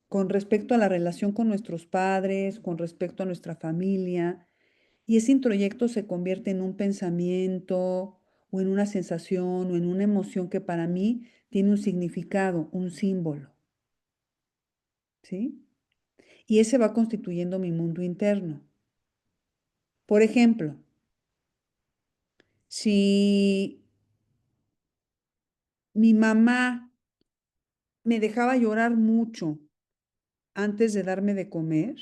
con respecto a la relación con nuestros padres, con respecto a nuestra familia, y ese introyecto se convierte en un pensamiento o en una sensación o en una emoción que para mí tiene un significado, un símbolo, ¿sí? Y ese va constituyendo mi mundo interno. Por ejemplo, si mi mamá me dejaba llorar mucho antes de darme de comer,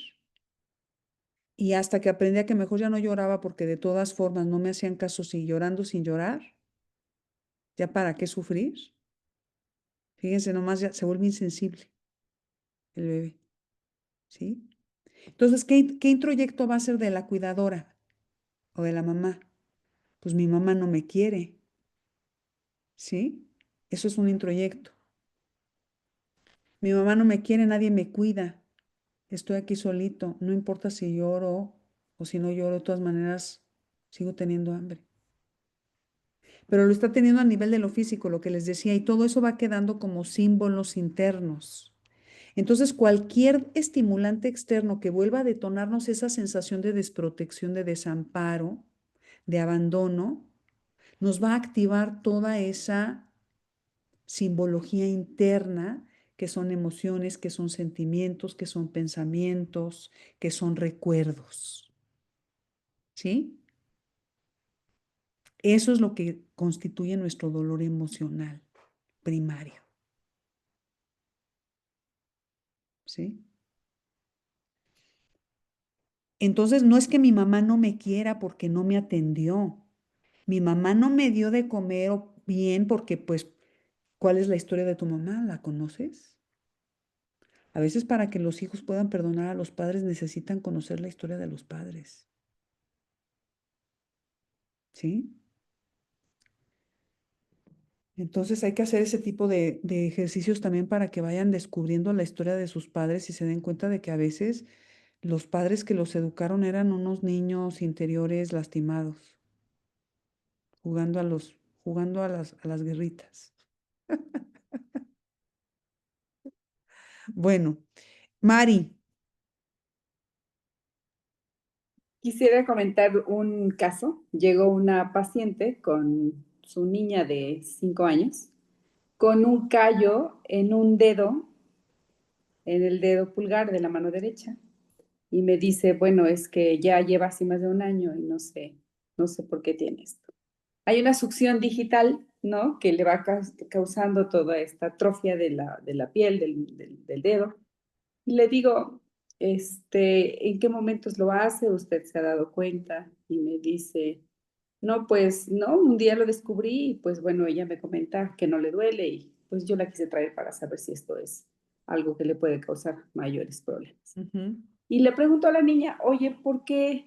y hasta que aprendí a que mejor ya no lloraba porque de todas formas no me hacían caso si llorando sin llorar, ya para qué sufrir. Fíjense, nomás ya se vuelve insensible el bebé, ¿sí? Entonces, ¿qué introyecto va a ser de la cuidadora o de la mamá? Pues mi mamá no me quiere, ¿sí? Eso es un introyecto. Mi mamá no me quiere, nadie me cuida. Estoy aquí solito, no importa si lloro o si no lloro, de todas maneras sigo teniendo hambre. Pero lo está teniendo a nivel de lo físico, lo que les decía, y todo eso va quedando como símbolos internos. Entonces, cualquier estimulante externo que vuelva a detonarnos esa sensación de desprotección, de desamparo, de abandono, nos va a activar toda esa simbología interna, que son emociones, que son sentimientos, que son pensamientos, que son recuerdos. ¿Sí? Eso es lo que constituye nuestro dolor emocional primario. ¿Sí? Entonces, no es que mi mamá no me quiera porque no me atendió. Mi mamá no me dio de comer bien porque, pues, ¿cuál es la historia de tu mamá? ¿La conoces? A veces para que los hijos puedan perdonar a los padres necesitan conocer la historia de los padres. ¿Sí? Entonces hay que hacer ese tipo de ejercicios también para que vayan descubriendo la historia de sus padres y se den cuenta de que a veces los padres que los educaron eran unos niños interiores lastimados, jugando a las guerritas. Bueno, Mari, Quisiera comentar un caso. Llegó una paciente con su niña de 5 años con un callo en un dedo, en el dedo pulgar de la mano derecha. Y me dice, bueno, es que ya lleva así más de un año y no sé por qué tiene esto. Hay una succión digital, ¿no? Que le va causando toda esta atrofia de la piel, del dedo. Y le digo, ¿en qué momentos lo hace? ¿Usted se ha dado cuenta? Y me dice, no, pues no, un día lo descubrí y pues bueno, ella me comenta que no le duele y pues yo la quise traer para saber si esto es algo que le puede causar mayores problemas. ujú, Y le pregunto a la niña, oye, ¿por qué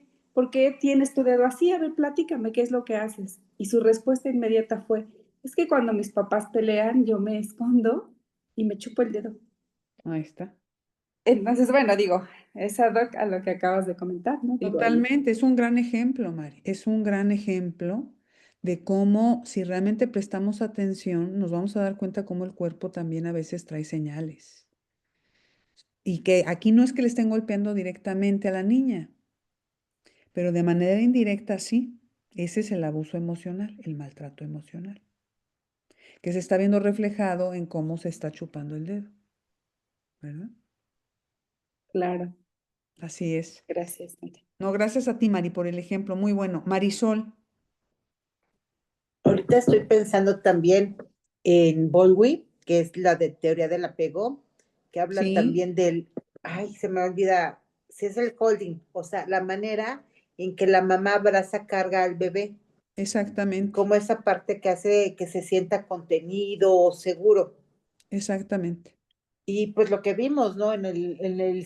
tienes tu dedo así? A ver, platícame, ¿qué es lo que haces? Y su respuesta inmediata fue, es que cuando mis papás pelean, yo me escondo y me chupo el dedo. ahí está. Entonces, bueno, digo, es ad hoc a lo que acabas de comentar, ¿no? Digo, ahí. Totalmente, es un gran ejemplo, Mari. Es un gran ejemplo de cómo si realmente prestamos atención, nos vamos a dar cuenta cómo el cuerpo también a veces trae señales. Y que aquí no es que le estén golpeando directamente a la niña, pero de manera indirecta sí. Ese es el abuso emocional, el maltrato emocional, que se está viendo reflejado en cómo se está chupando el dedo, ¿verdad? Claro, Así es. gracias, Nati. No, gracias a ti, Mari, por el ejemplo. Muy bueno. Marisol, Ahorita estoy pensando también en Bowlby, que es la de teoría del apego, que habla sí, también ay, se me olvida, si es el holding, o sea, la manera en que la mamá abraza, carga al bebé, exactamente, como esa parte que hace que se sienta contenido o seguro. exactamente. Y pues lo que vimos, ¿no? En el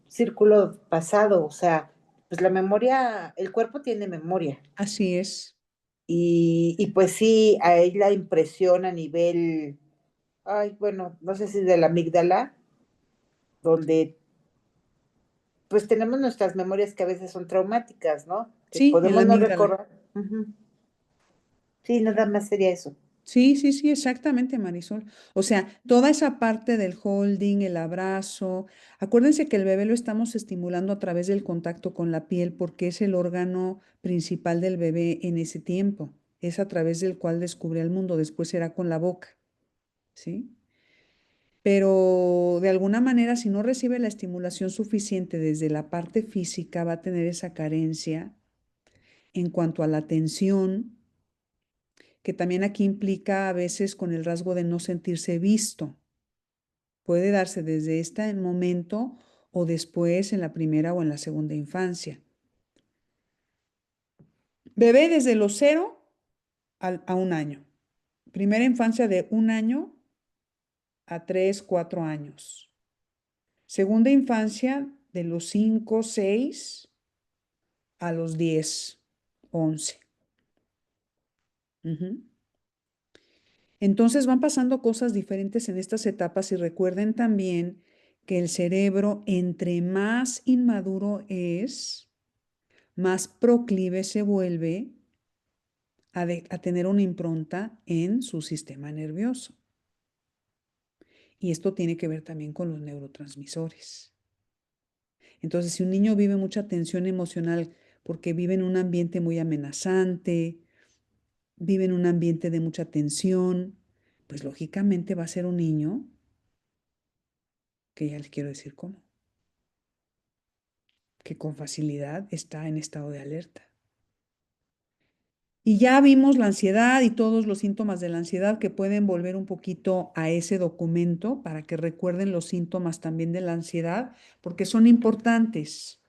círculo pasado, o sea, pues la memoria, el cuerpo tiene memoria. Así es. Y pues sí, hay la impresión a nivel, ay, bueno, no sé si de la amígdala, donde pues tenemos nuestras memorias que a veces son traumáticas, ¿no? Que Sí, en la podemos no amígdala. recordar. Ujú. Sí, nada más sería eso. Sí, sí, sí, exactamente, Marisol. O sea, toda esa parte del holding, el abrazo. Acuérdense que el bebé lo estamos estimulando a través del contacto con la piel porque es el órgano principal del bebé en ese tiempo. Es a través del cual descubre el mundo. Después será con la boca, ¿sí? Pero de alguna manera, si no recibe la estimulación suficiente desde la parte física, va a tener esa carencia en cuanto a la atención, que también aquí implica a veces con el rasgo de no sentirse visto. Puede darse desde este momento o después en la primera o en la segunda infancia. Bebé desde los 0 a 1 año. Primera infancia de 1 año a 3, 4 años. Segunda infancia de los 5, 6 a los 10, 11. Ujú. Entonces van pasando cosas diferentes en estas etapas y recuerden también que el cerebro, entre más inmaduro es, más proclive se vuelve a tener una impronta en su sistema nervioso. Y esto tiene que ver también con los neurotransmisores. Entonces, si un niño vive mucha tensión emocional porque vive en un ambiente muy amenazante, vive en un ambiente de mucha tensión, pues lógicamente va a ser un niño que ya les quiero decir cómo, que con facilidad está en estado de alerta. Y ya vimos la ansiedad y todos los síntomas de la ansiedad que pueden volver un poquito a ese documento para que recuerden los síntomas también de la ansiedad, porque son importantes.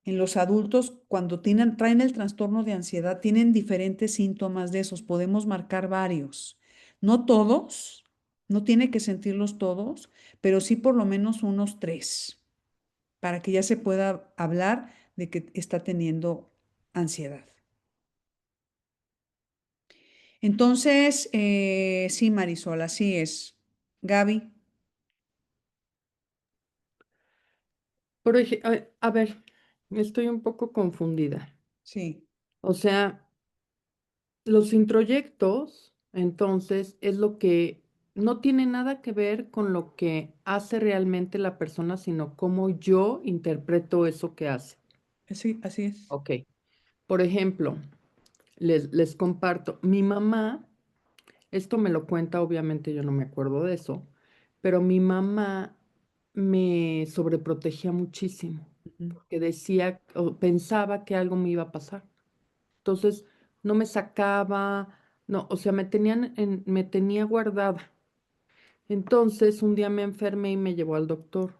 En los adultos, cuando traen el trastorno de ansiedad, tienen diferentes síntomas de esos. Podemos marcar varios. No todos, no tiene que sentirlos todos, pero sí por lo menos unos 3, para que ya se pueda hablar de que está teniendo ansiedad. Entonces, sí, Marisol, así es. Gaby, A ver, estoy un poco confundida. sí, O sea, los introyectos, entonces, es lo que no tiene nada que ver con lo que hace realmente la persona, sino cómo yo interpreto eso que hace. sí, así es. Ok. Por ejemplo, les comparto, mi mamá, esto me lo cuenta, obviamente yo no me acuerdo de eso, pero mi mamá me sobreprotegía muchísimo, Ujú, porque decía o pensaba que algo me iba a pasar. Entonces, no me sacaba, no, o sea, me tenía guardada. Entonces, un día me enfermé y me llevó al doctor.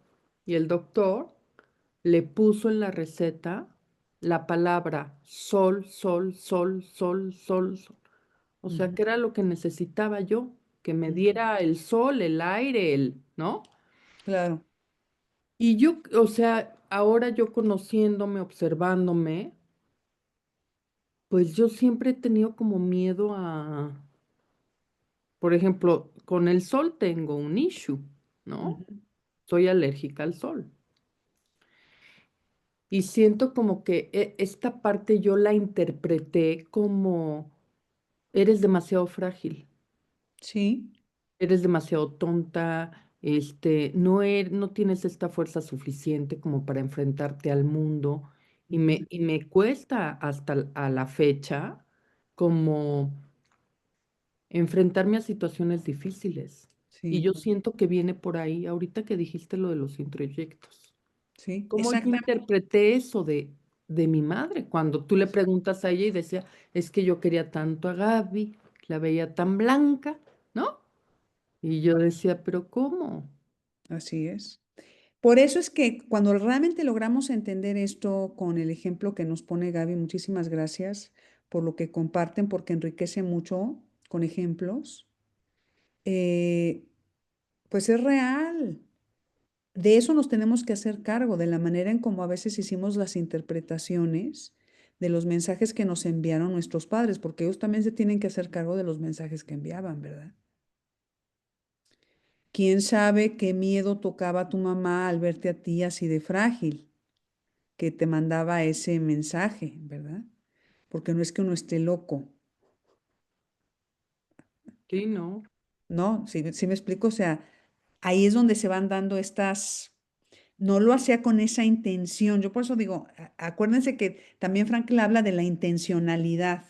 Y el doctor le puso en la receta la palabra sol, sol, sol, sol, sol, sol. O sea, ujú, que era lo que necesitaba yo, que me ujú. diera el sol, el aire, ¿no? Claro, Y yo, o sea, ahora yo conociéndome, observándome, pues yo siempre he tenido como miedo a, por ejemplo, con el sol tengo un issue, ¿no? ujú, Soy alérgica al sol. Y siento como que esta parte yo la interpreté como eres demasiado frágil, sí, eres demasiado tonta, no tienes esta fuerza suficiente como para enfrentarte al mundo. Y ujú, me cuesta hasta a la fecha como enfrentarme a situaciones difíciles. Y sí, yo siento que viene por ahí, ahorita que dijiste lo de los introyectos. sí, ¿Cómo yo exactamente, interpreté eso de mi madre? Cuando tú le preguntas a ella y decía, es que yo quería tanto a Gaby, la veía tan blanca, ¿no? Y yo decía, pero ¿cómo? así es. Por eso es que cuando realmente logramos entender esto con el ejemplo que nos pone Gaby, muchísimas gracias por lo que comparten, porque enriquece mucho con ejemplos, eh, pues es real. De eso nos tenemos que hacer cargo, de la manera en cómo a veces hicimos las interpretaciones de los mensajes que nos enviaron nuestros padres, porque ellos también se tienen que hacer cargo de los mensajes que enviaban, ¿verdad? ¿Quién sabe qué miedo tocaba tu mamá al verte a ti así de frágil, que te mandaba ese mensaje, ¿verdad? Porque no es que uno esté loco, Sí, ¿no? ¿no? ¿Sí me explico? O sea, ahí es donde se van dando no lo hacía con esa intención. Yo por eso digo, acuérdense que también Frankl habla de la intencionalidad,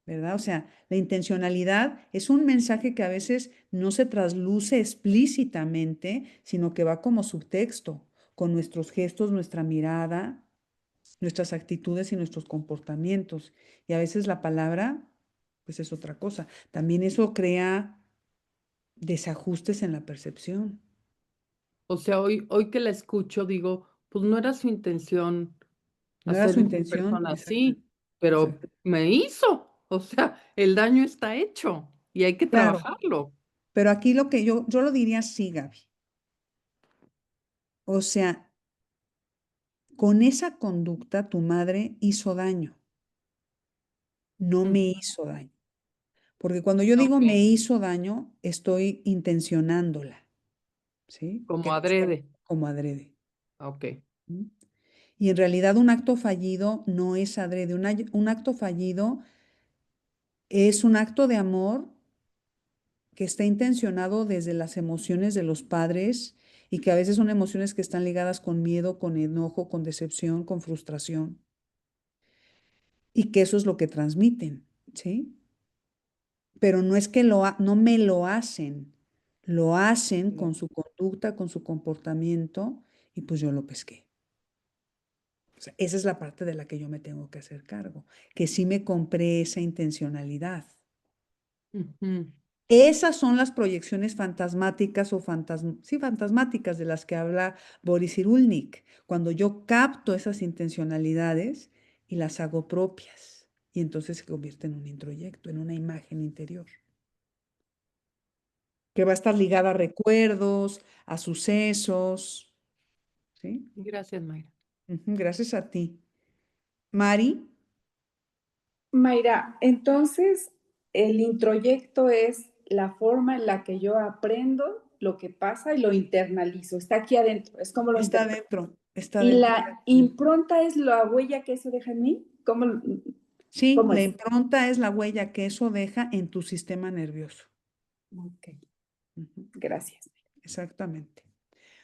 ¿verdad? O sea, la intencionalidad es un mensaje que a veces no se trasluce explícitamente, sino que va como subtexto, con nuestros gestos, nuestra mirada, nuestras actitudes y nuestros comportamientos. Y a veces la palabra, pues es otra cosa. También eso crea desajustes en la percepción. O sea, hoy que la escucho, digo, pues no era su intención No era hacer su una intención, persona exacto, así, pero exacto. me hizo. O sea, el daño está hecho y hay que Claro, trabajarlo. pero aquí lo que yo lo diría así, Gaby. O sea, con esa conducta tu madre hizo daño, no me Mm, hizo daño. Porque cuando yo digo me ok, hizo daño, estoy intencionándola, ¿sí? como Que sea adrede. como adrede. Ok. ¿Mm? Y en realidad un acto fallido no es adrede. Un acto fallido es un acto de amor que está intencionado desde las emociones de los padres y que a veces son emociones que están ligadas con miedo, con enojo, con decepción, con frustración. Y que eso es lo que transmiten, ¿sí? Pero no es que no me lo hacen con su conducta, con su comportamiento, y pues yo lo pesqué. O sea, esa es la parte de la que yo me tengo que hacer cargo, que sí me compré esa intencionalidad. Ujú. Esas son las proyecciones fantasmáticas sí, fantasmáticas de las que habla Boris Cyrulnik, cuando yo capto esas intencionalidades y las hago propias, y entonces se convierte en un introyecto, en una imagen interior, que va a estar ligada a recuerdos, a sucesos, ¿sí? Gracias, Mayra. Gracias a ti. Mari, Mayra, entonces el introyecto es la forma en la que yo aprendo lo que pasa y lo internalizo. Está aquí adentro, es como lo está interpreto. está Y dentro. la impronta es la huella que eso deja en mí. Sí, ¿Cómo la es? impronta es la huella que eso deja en tu sistema nervioso. Ok, Ujú, gracias. exactamente.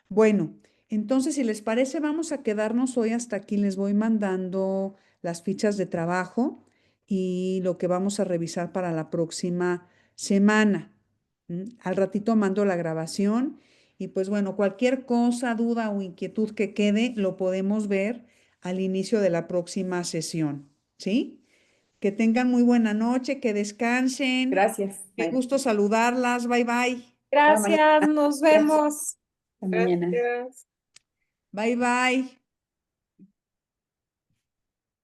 Bueno, entonces, si les parece, vamos a quedarnos hoy hasta aquí. Les voy mandando las fichas de trabajo y lo que vamos a revisar para la próxima semana. Al ratito mando la grabación y pues bueno, cualquier cosa, duda o inquietud que quede, lo podemos ver al inicio de la próxima sesión. ¿Sí? Que tengan muy buena noche, que descansen. Gracias, Qué Mayra. gusto saludarlas. Bye bye. Chao, Mayra. Gracias, nos Gracias. vemos. Hasta mañana. Gracias. Bye bye.